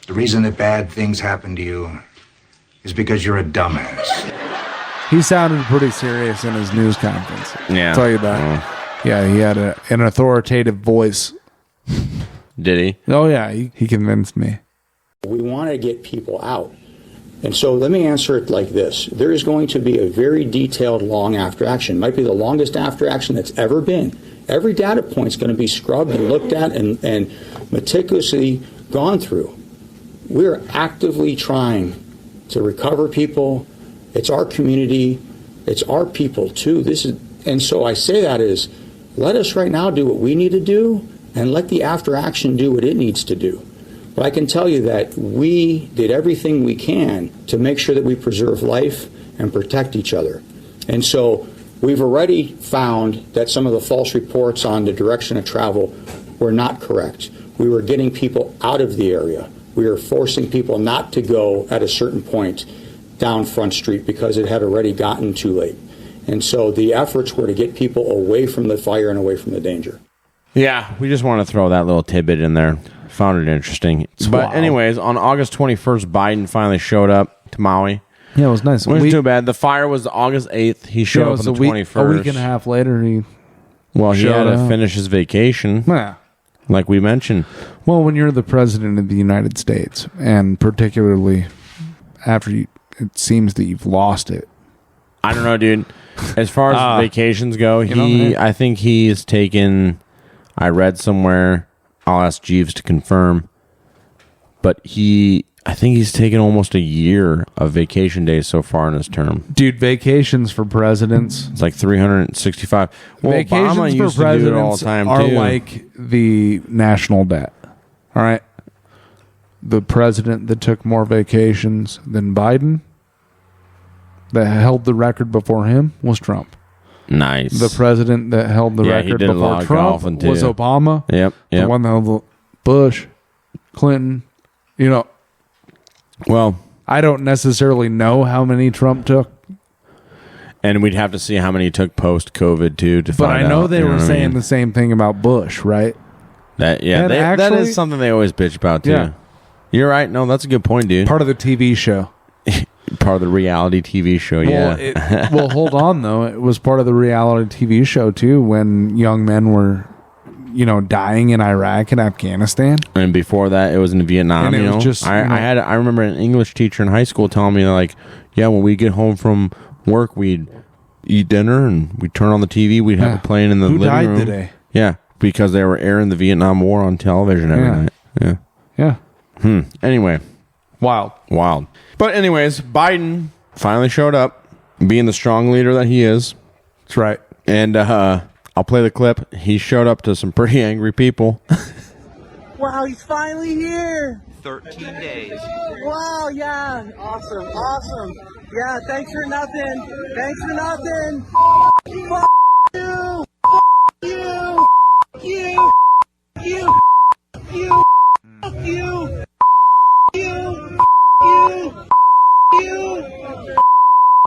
The reason that bad things happen to you is because you're a dumbass. He sounded pretty serious in his news conference. Yeah. I'll tell you that. Yeah, he had an authoritative voice. Did he? Oh, yeah. He convinced me. We want to get people out. And so let me answer it like this. There is going to be a very detailed long after action. It might be the longest after action that's ever been. Every data point is going to be scrubbed and looked at and meticulously gone through. We're actively trying to recover people. It's our community. It's our people too. And so I say that is, let us right now do what we need to do and let the after action do what it needs to do. But I can tell you that we did everything we can to make sure that we preserve life and protect each other. And so we've already found that some of the false reports on the direction of travel were not correct. We were getting people out of the area. We were forcing people not to go at a certain point down Front Street because it had already gotten too late. And so the efforts were to get people away from the fire and away from the danger. Yeah, we just want to throw that little tidbit in there. Found it interesting. But anyways, on August 21st, Biden finally showed up to Maui. Yeah, it was nice. It wasn't too bad. The fire was August 8th. He showed up on the 21st. A week and a half later, he had to finish his vacation. Yeah. Like we mentioned. Well, when you're the president of the United States, and particularly after it seems that you've lost it. I don't know, dude. As far as vacations go, I think he has taken, I read somewhere, I'll ask Jeeves to confirm, but I think he's taken almost a year of vacation days so far in his term. Dude, vacations for presidents. It's like 365. Well, vacations Obama for used to do it all the time, are too. like the national debt. All right? The president that took more vacations than Biden, that held the record before him, was Trump. Nice. The president that held the record before Trump was Obama. Yep. The one that held Bush, Clinton, Well, I don't necessarily know how many Trump took. And we'd have to see how many took post-COVID, too, to find out. But I know they were saying the the same thing about Bush, right? that is something they always bitch about, too. Yeah. You're right. No, that's a good point, dude. Part of the TV show. Part of the reality TV show, yeah. Well, hold on, though. It was part of the reality TV show, too, when young men were, dying in Iraq and Afghanistan. And before that, it was in Vietnam, And it was just, I remember an English teacher in high school telling me, like, yeah, when we get home from work, we'd eat dinner and we'd turn on the TV. We'd have it playing in the living room. Who died today? Yeah. because they were airing the Vietnam War on television every night. Yeah. Anyway. Wild. But anyways, Biden finally showed up, being the strong leader that he is. That's right. And I'll play the clip. He showed up to some pretty angry people. Wow, he's finally here. 13 days. Wow, yeah. Awesome. Yeah, thanks for nothing. Fuck you.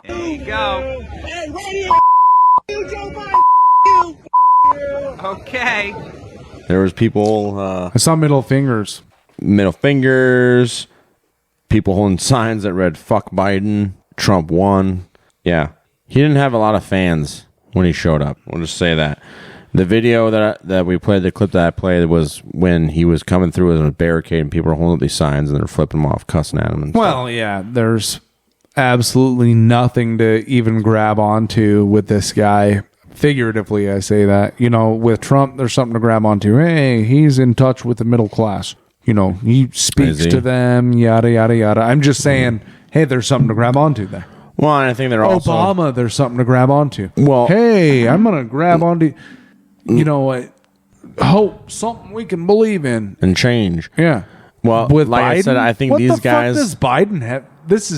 There you go. Hey, right here. You, Joe Biden. Okay. There was people... I saw middle fingers. People holding signs that read, fuck Biden, Trump won. Yeah. He didn't have a lot of fans when he showed up. We'll just say that. The video that we played, the clip that I played, was when he was coming through with a barricade and people were holding up these signs and they're flipping them off, cussing at him. And well, yeah, there's absolutely nothing to even grab onto with this guy. Figuratively, I say that. With Trump, there's something to grab onto. Hey, he's in touch with the middle class. He speaks to them, yada, yada, yada. I'm just saying, hey, there's something to grab onto there. Well, and I think they're also... Obama, there's something to grab onto. Well, hey, I'm going to grab onto... hope, something we can believe in. And change. Yeah. Well, with like Biden, I said, I think what these the guys... Fuck does Biden have? This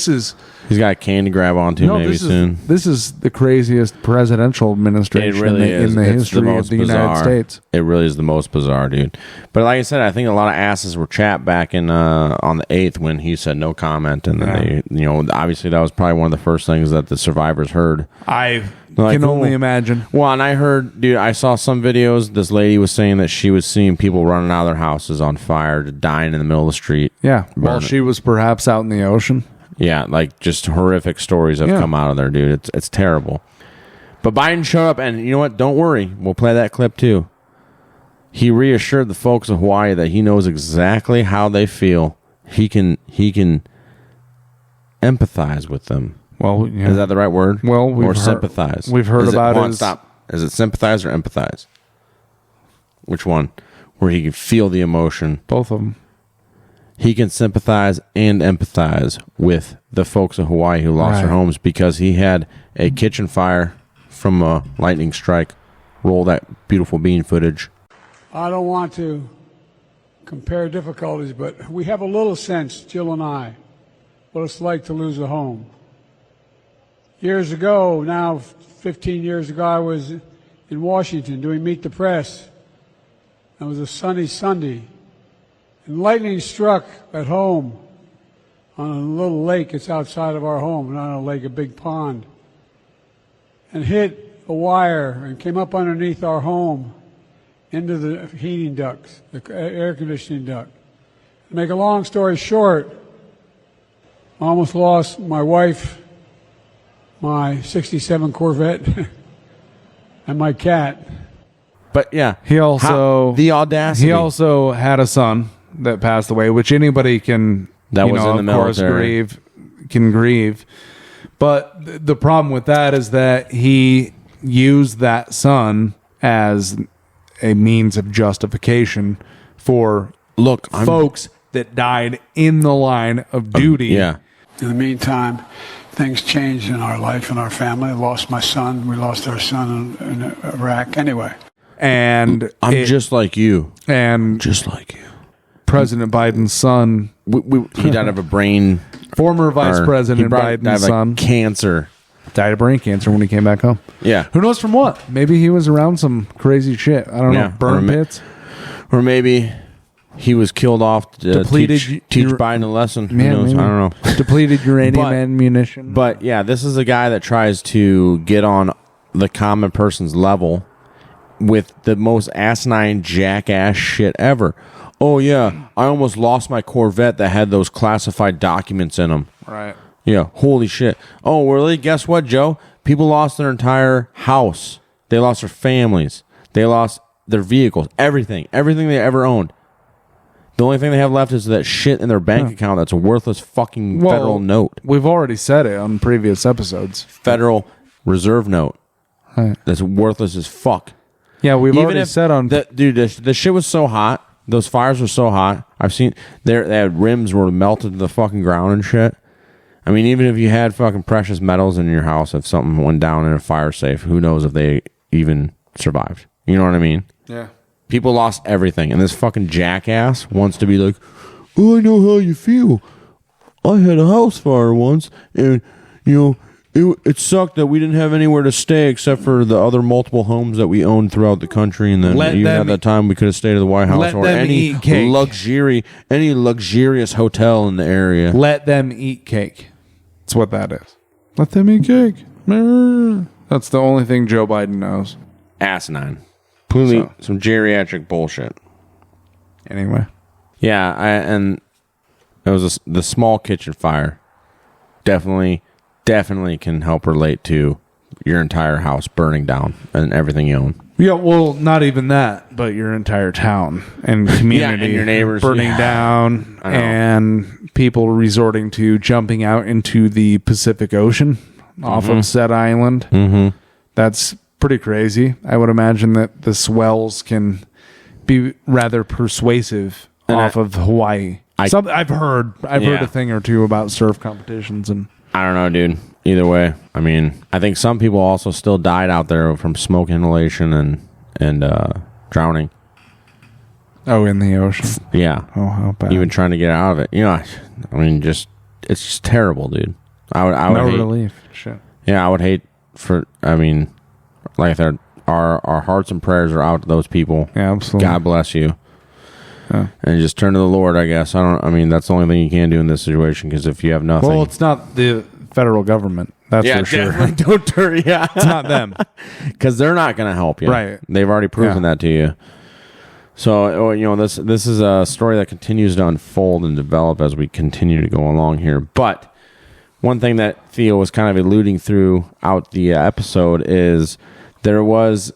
is... He's got a can to grab onto soon. This is the craziest presidential administration really in the history of the United States. It really is the most bizarre, dude. But like I said, I think a lot of asses were chapped back in on the 8th when he said no comment, and then they, obviously that was probably one of the first things that the survivors heard. I can only imagine. Well, and I heard, dude, I saw some videos. This lady was saying that she was seeing people running out of their houses on fire, dying in the middle of the street. Yeah, while she was perhaps out in the ocean. Yeah, like just horrific stories have come out of there, dude. It's terrible. But Biden showed up, and you know what? Don't worry. We'll play that clip too. He reassured the folks of Hawaii that he knows exactly how they feel. He can empathize with them. Well, yeah. Is that the right word? Well, sympathize. We've heard about it. Stop. Is it sympathize or empathize? Which one? Where he can feel the emotion. Both of them. He can sympathize and empathize with the folks of Hawaii who lost their homes because he had a kitchen fire from a lightning strike. Roll that beautiful bean footage. I don't want to compare difficulties, but we have a little sense, Jill and I, what it's like to lose a home. Years ago, now 15 years ago, I was in Washington doing Meet the Press. It was a sunny Sunday. And lightning struck at home on a little lake. It's outside of our home, not a lake, a big pond. And hit a wire and came up underneath our home into the heating ducts, the air conditioning duct. To make a long story short, I almost lost my wife, my 67 Corvette, and my cat. But yeah, he also... the audacity. He also had a son that passed away, which anybody can, that was in the military. Can grieve. But the problem with that is that he used that son as a means of justification for folks that died in the line of duty. Yeah. In the meantime, things changed in our life and our family. I lost my son. We lost our son in Iraq anyway. And I'm just like you. And just like you. President Biden's son. He died of a brain. Former Vice President Biden's son. Cancer. Died of brain cancer when he came back home. Yeah. Who knows from what? Maybe he was around some crazy shit. I don't know. Burn pits. Or maybe he was killed off to teach Biden a lesson. Who knows? I don't know. Depleted uranium ammunition. But yeah, this is a guy that tries to get on the common person's level with the most asinine jackass shit ever. Oh yeah, I almost lost my Corvette that had those classified documents in them. Right. Yeah, holy shit. Oh, really? Guess what, Joe? People lost their entire house. They lost their families. They lost their vehicles. Everything they ever owned. The only thing they have left is that shit in their bank account that's a worthless fucking federal note. We've already said it on previous episodes. Federal Reserve note. Right. That's worthless as fuck. Yeah, we've Even already if said on... dude, the shit was so hot. Those fires were so hot. I've seen they had rims were melted to the fucking ground and shit. I mean, even if you had fucking precious metals in your house, if something went down in a fire safe, who knows if they even survived? You know what I mean? Yeah. People lost everything, and this fucking jackass wants to be like, "Oh, I know how you feel. I had a house fire once, and it sucked that we didn't have anywhere to stay except for the other multiple homes that we owned throughout the country, and then even at that time we could have stayed at the White House or any luxurious hotel in the area." Let them eat cake. That's what that is. Let them eat cake. That's the only thing Joe Biden knows. Asinine. Completely some geriatric bullshit. Anyway. Yeah, and it was the small kitchen fire. Definitely can help relate to your entire house burning down and everything you own. Yeah, well, not even that, but your entire town and community and your neighbors burning down, and people resorting to jumping out into the Pacific Ocean off of said island. Mm-hmm. That's pretty crazy. I would imagine that the swells can be rather persuasive off of Hawaii. I've heard a thing or two about surf competitions, and I don't know, dude. Either way, I mean, I think some people also still died out there from smoke inhalation and drowning. Oh, in the ocean. Yeah. Oh, how bad. Even trying to get out of it. I mean, it's just terrible, dude. I would no hate, relief. Shit. Yeah, I would hate for. I mean, like I said, our hearts and prayers are out to those people. Yeah, absolutely. God bless you. Yeah. And just turn to the Lord, I guess. I mean, that's the only thing you can do in this situation, because if you have nothing. Well, it's not the federal government. That's for sure. Definitely don't turn. Yeah, it's not them, because they're not going to help you. Right? They've already proven that to you. So this is a story that continues to unfold and develop as we continue to go along here. But one thing that Theo was kind of alluding throughout the episode is there was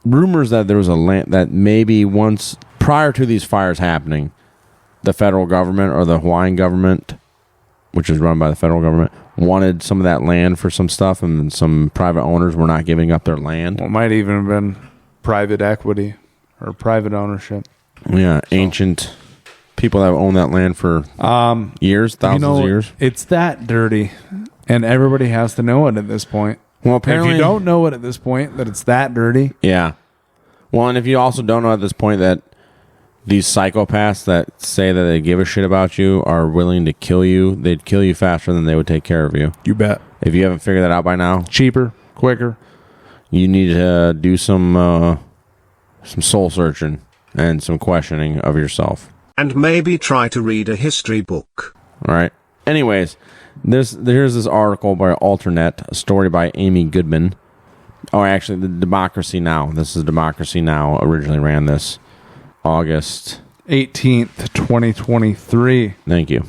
rumors that there was a land that maybe once prior to these fires happening, the federal government or the Hawaiian government, which is run by the federal government, wanted some of that land for some stuff, and some private owners were not giving up their land. Well, it might even have been private equity or private ownership. Yeah, ancient people that have owned that land for years, thousands of years. It's that dirty, and everybody has to know it at this point. Well, apparently, if you don't know it at this point, that it's that dirty. Yeah. Well, and if you also don't know at this point that these psychopaths that say that they give a shit about you are willing to kill you, they'd kill you faster than they would take care of you. You bet. If you haven't figured that out by now, cheaper, quicker. You need to do some soul searching and some questioning of yourself. And maybe try to read a history book. All right. Anyways, here's this article by Alternet, a story by Amy Goodman. Oh, actually, the Democracy Now! This is Democracy Now! Originally ran this August 18th, 2023. Thank you.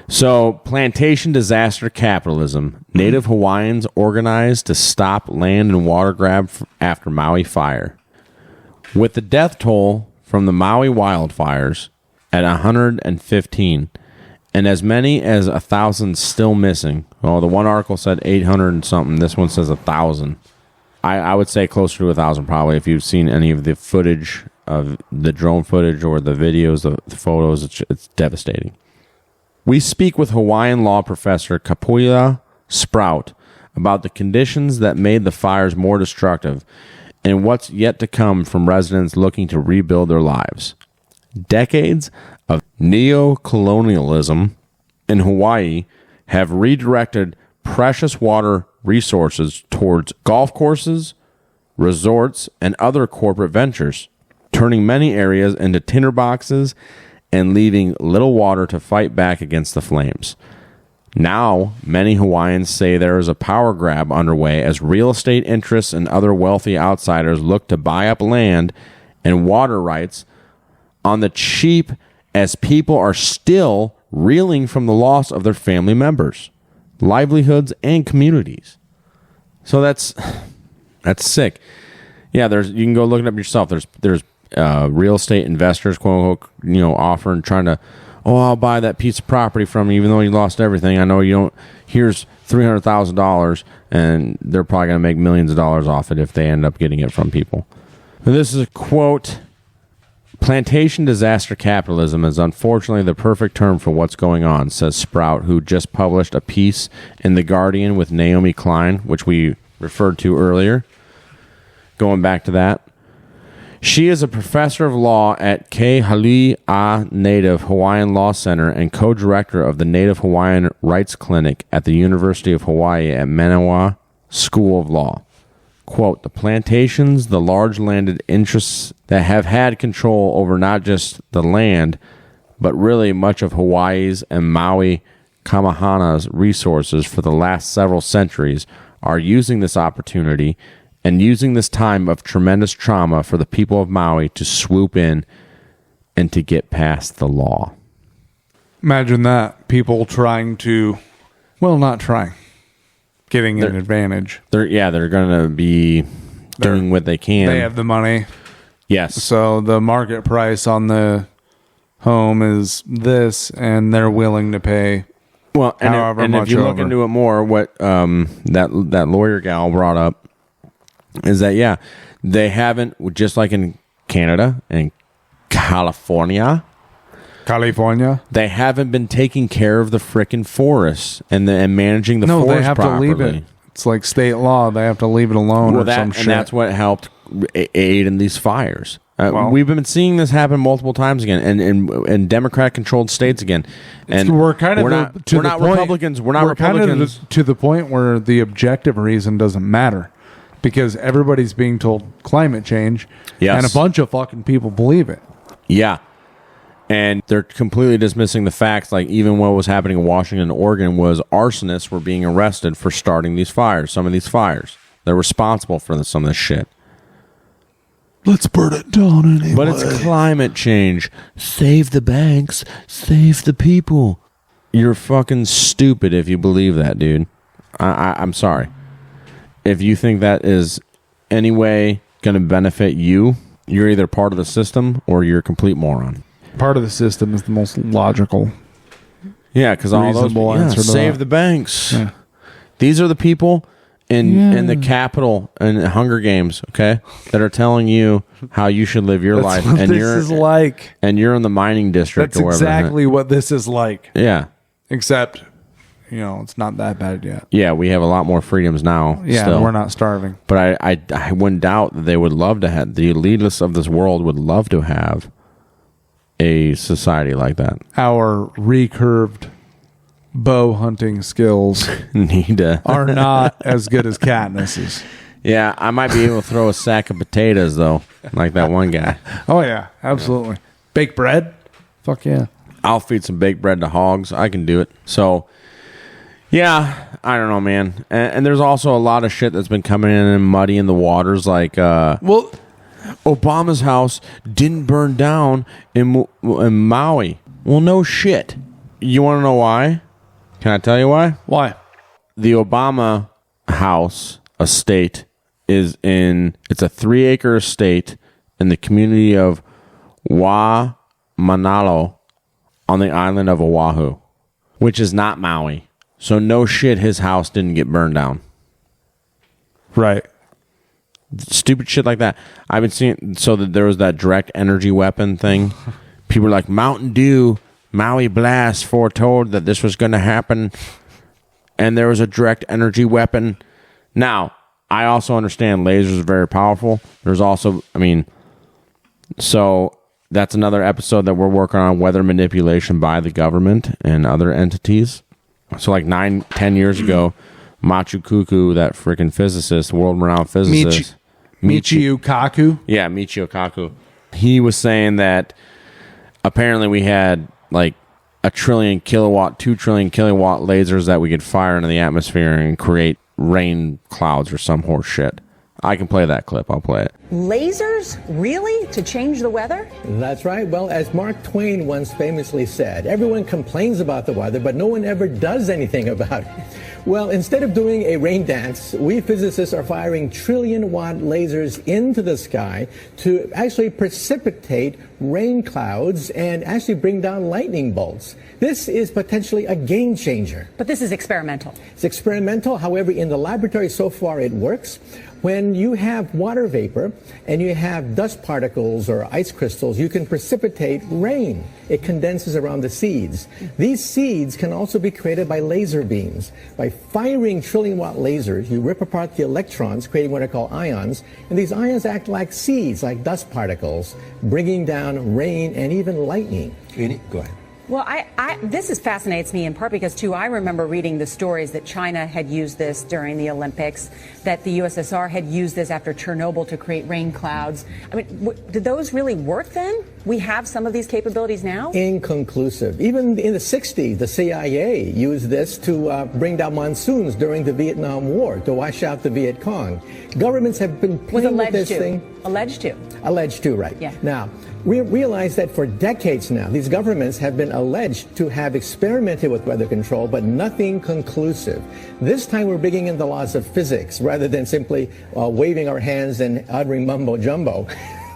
So, plantation disaster capitalism. Native Hawaiians organized to stop land and water grab after Maui fire. With the death toll from the Maui wildfires at 115 and as many as 1,000 still missing. Oh, the one article said 800 and something. This one says 1,000. I would say closer to 1,000 probably if you've seen any of the footage of the drone footage or the videos, the photos. It's devastating. We speak with Hawaiian law professor Kapuia Sprout about the conditions that made the fires more destructive and what's yet to come from residents looking to rebuild their lives. Decades of neo-colonialism in Hawaii have redirected precious water resources towards golf courses, resorts, and other corporate ventures, turning many areas into tinderboxes and leaving little water to fight back against the flames. Now, many Hawaiians say there is a power grab underway as real estate interests and other wealthy outsiders look to buy up land and water rights on the cheap, as people are still reeling from the loss of their family members, livelihoods, and communities. So that's sick. Yeah, you can go look it up yourself. There's real estate investors, quote unquote, offering, trying to oh, I'll buy that piece of property from you, even though you lost everything. I know you don't. Here's $300,000, and they're probably going to make millions of dollars off it if they end up getting it from people. And this is a quote. Plantation disaster capitalism is unfortunately the perfect term for what's going on, says Sprout, who just published a piece in The Guardian with Naomi Klein, which we referred to earlier. Going back to that. She is a professor of law at Kehalua Native Hawaiian Law Center and co-director of the Native Hawaiian Rights Clinic at the University of Hawaii at Manoa School of Law. Quote, the plantations, the large landed interests that have had control over not just the land, but really much of Hawaii's and Maui Kamahana's resources for the last several centuries, are using this opportunity and using this time of tremendous trauma for the people of Maui to swoop in and to get past the law. Imagine that. People trying to, well, not trying. Getting an advantage. They're going to be doing what they can. They have the money. Yes. So the market price on the home is this, and they're willing to pay. Well, and much if you over. look into it more, what that lawyer gal brought up is that they haven't, just like in Canada and California, they haven't been taking care of the frickin' forests and managing the forest they have properly. to leave it. It's like state law. They have to leave it alone or some shit. And that's what helped aid in these fires. We've been seeing this happen multiple times again, and in Democrat-controlled states again. And we're kind of we're not Republicans. We're not Republicans. Kind of to the point where the objective reason doesn't matter, because everybody's being told climate change, and a bunch of fucking people believe it. Yeah. And they're completely dismissing the facts, like even what was happening in Washington and Oregon was arsonists were being arrested for starting these fires, some of these fires. They're responsible for some of this shit. Let's burn it down anyway. But it's climate change. Save the banks. Save the people. You're fucking stupid if you believe that, dude. I'm sorry. If you think that is any way going to benefit you, you're either part of the system or you're a complete moron. Part of the system is the most logical. Yeah, because all those answer save the banks. Yeah. These are the people in the Capitol and Hunger Games, okay, that are telling you how you should live your life. What and this is like. And you're in the mining district. That's or wherever. Exactly what this is like. Yeah. Except, it's not that bad yet. Yeah, we have a lot more freedoms now. Yeah, still. we're not starving. But I wouldn't doubt that they would love to have, the elitists of this world would love to have a society like that. Our recurved bow hunting skills are not as good as Katniss's. Yeah, I might be able to throw a sack of potatoes though, like that one guy. Oh yeah, absolutely. Baked bread? Fuck yeah. I'll feed some baked bread to hogs. I can do it. So, yeah, I don't know, man. And there's also a lot of shit that's been coming in and muddying the waters, like Obama's house didn't burn down in Maui. Well, no shit. You want to know why? Can I tell you why? Why? The Obama house estate it's a 3-acre estate in the community of Waimanalo on the island of Oahu, which is not Maui. So no shit, his house didn't get burned down. Right. Stupid shit like that. I've been seeing, so that there was that direct energy weapon thing. People were like, Mountain Dew, Maui blast foretold that this was going to happen. And there was a direct energy weapon. Now, I also understand lasers are very powerful. There's also, so that's another episode that we're working on, weather manipulation by the government and other entities. So like 9-10 years ago, Machu Kuku, that freaking physicist, world-renowned physicist. Michio Kaku? Yeah, Michio Kaku. He was saying that apparently we had like 1 trillion kilowatt, 2 trillion kilowatt lasers that we could fire into the atmosphere and create rain clouds or some horse shit. I can play that clip. I'll play it. Lasers? Really? To change the weather? That's right. Well, as Mark Twain once famously said, everyone complains about the weather, but no one ever does anything about it. Well, instead of doing a rain dance, we physicists are firing trillion-watt lasers into the sky to actually precipitate rain clouds and actually bring down lightning bolts. This is potentially a game changer. But this is experimental. It's experimental. However, in the laboratory so far it works. When you have water vapor and you have dust particles or ice crystals, you can precipitate rain. It condenses around the seeds. These seeds can also be created by laser beams. By firing trillion-watt lasers, you rip apart the electrons, creating what are called ions, and these ions act like seeds, like dust particles, bringing down rain and even lightning. Go ahead. Well, this fascinates me in part because, too, I remember reading the stories that China had used this during the Olympics, that the USSR had used this after Chernobyl to create rain clouds. I mean, did those really work then? We have some of these capabilities now? Inconclusive. Even in the 60s, the CIA used this to bring down monsoons during the Vietnam War, to wash out the Viet Cong. Governments have been playing with this thing. Alleged to. Alleged to, right. Yeah. Now, we realize that for decades now, these governments have been alleged to have experimented with weather control, but nothing conclusive. This time we're bringing in the laws of physics rather than simply waving our hands and uttering mumbo jumbo.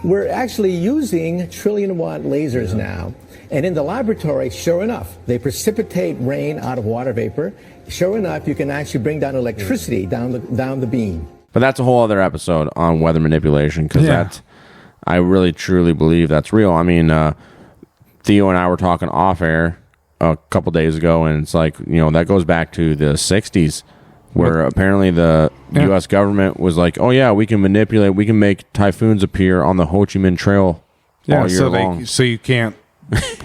We're actually using trillion-watt lasers now. And in the laboratory, sure enough, they precipitate rain out of water vapor. Sure enough, you can actually bring down electricity down the beam. But that's a whole other episode on weather manipulation, because I really truly believe that's real. I mean, Theo and I were talking off air a couple days ago, and it's like, that goes back to the 60s, where apparently the U.S. government was like, oh, yeah, we can manipulate, we can make typhoons appear on the Ho Chi Minh Trail all year long. So you can't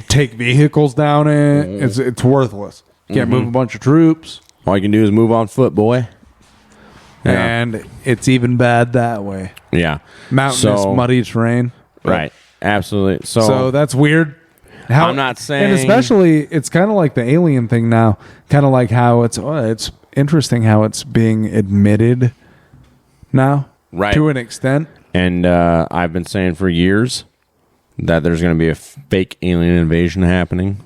take vehicles down it. It's worthless. You can't move a bunch of troops. All you can do is move on foot, boy. Yeah. And it's even bad that way. Yeah. Mountainous, muddy terrain. Right. Absolutely. So that's weird. I'm not saying... And especially, it's kind of like the alien thing now. Kind of like how it's interesting how it's being admitted now. Right. To an extent. And I've been saying for years that there's going to be a fake alien invasion happening.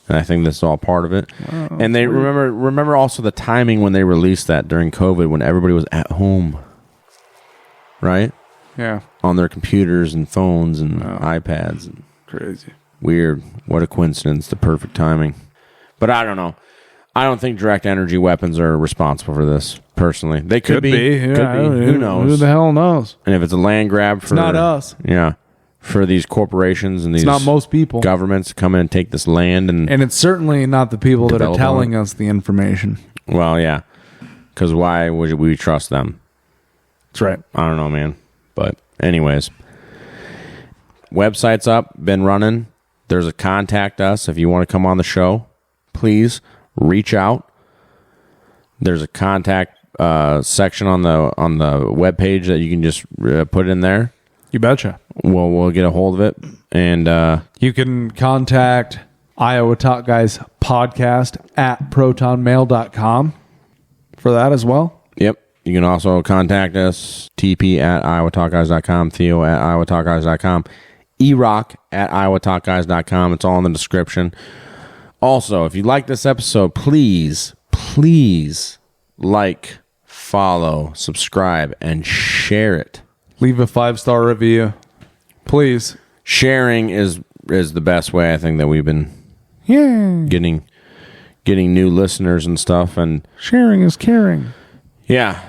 And I think this is all part of it. Wow, and they remember also the timing when they released that during COVID, when everybody was at home, right? Yeah, on their computers and phones and iPads. And crazy, weird. What a coincidence! The perfect timing. But I don't know. I don't think direct energy weapons are responsible for this. Personally, they could be. Yeah, could be. Who knows? Who the hell knows? And if it's a land grab for, it's not us. Yeah. For these corporations and these it's not most people. Governments to come in and take this land. And it's certainly not the people that are telling us the information. Well, yeah. Because why would we trust them? That's right. I don't know, man. But anyways. Website's up, been running. There's a contact us if you want to come on the show. Please reach out. There's a contact section on the webpage that you can just put in there. You betcha. We'll get a hold of it. And you can contact Iowa Talk Guys podcast at protonmail.com for that as well. Yep. You can also contact us, TP at iowatalkguys.com, Theo at iowatalkguys.com, erock at iowatalkguys.com. It's all in the description. Also, if you like this episode, please like, follow, subscribe, and share it. Leave a 5-star review, please. Sharing is the best way, I think, that we've been getting new listeners and stuff. And sharing is caring. Yeah,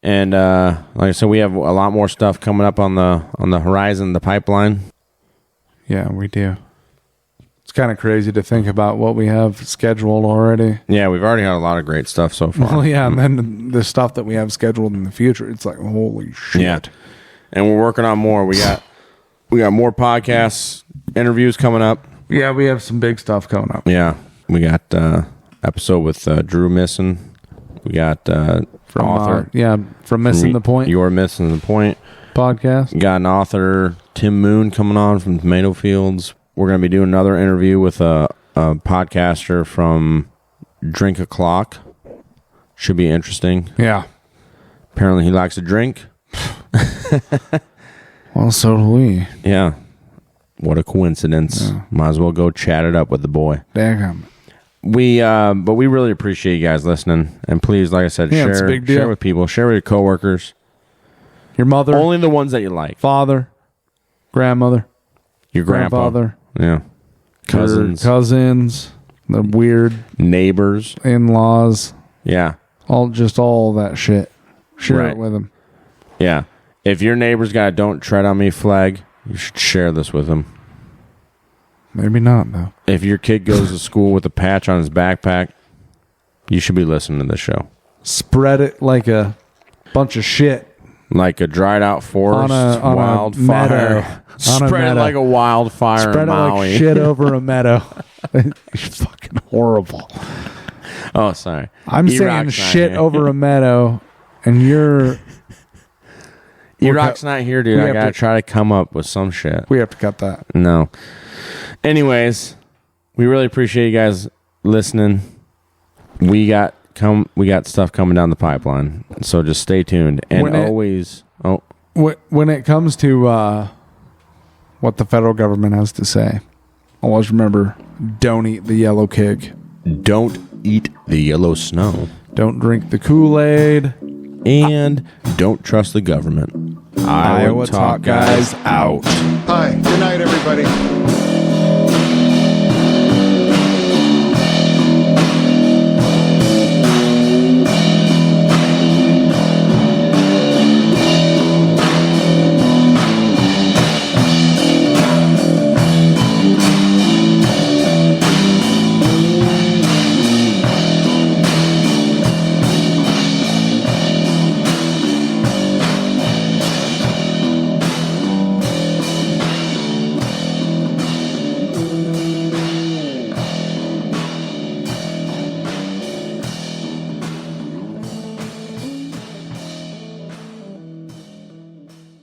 and like I said, we have a lot more stuff coming up on the horizon, the pipeline. Yeah, we do. It's kind of crazy to think about what we have scheduled already. Yeah, we've already had a lot of great stuff so far. Well, yeah, and then the stuff that we have scheduled in the future, it's like, holy shit. Yeah. And we're working on more. We got more podcasts, interviews coming up. Yeah, we have some big stuff coming up. Yeah. We got episode with Drew Missing. We got from author. From Missing the Point. You're Missing the Point podcast. We got an author, Tim Moon, coming on from Tomato Fields. We're going to be doing another interview with a podcaster from Drink O'Clock. Should be interesting. Yeah. Apparently he likes to drink. Well, so do we. Yeah. What a coincidence. Yeah. Might as well go chat it up with the boy. Damn. But we really appreciate you guys listening. And please, like I said, it's a big deal. Share with people. Share with your coworkers. Your mother. Only the ones that you like. Father. Grandmother. Your grandfather. Yeah. Cousins. Your cousins. The weird neighbors. In-laws. Yeah. All that shit. Share it with them. Yeah. If your neighbor's got a "Don't tread on me" flag, you should share this with them. Maybe not, though. If your kid goes to school with a patch on his backpack, you should be listening to this show. Spread it like a bunch of shit. Like a dried out forest, on wildfire. Spread it like a wildfire Spread in it Maui. like shit over a meadow. It's fucking horrible. Oh, sorry. I'm saying shit over a meadow, and you're... E-Rock's not here, dude. I gotta try to come up with some shit. We have to cut that. No. Anyways, we really appreciate you guys listening. We got stuff coming down the pipeline, so just stay tuned. And when it comes to what the federal government has to say, always remember: don't eat the yellow keg. Don't eat the yellow snow. Don't drink the Kool-Aid. And don't trust the government. Iowa Talk Guys out. Hi. Good night, everybody.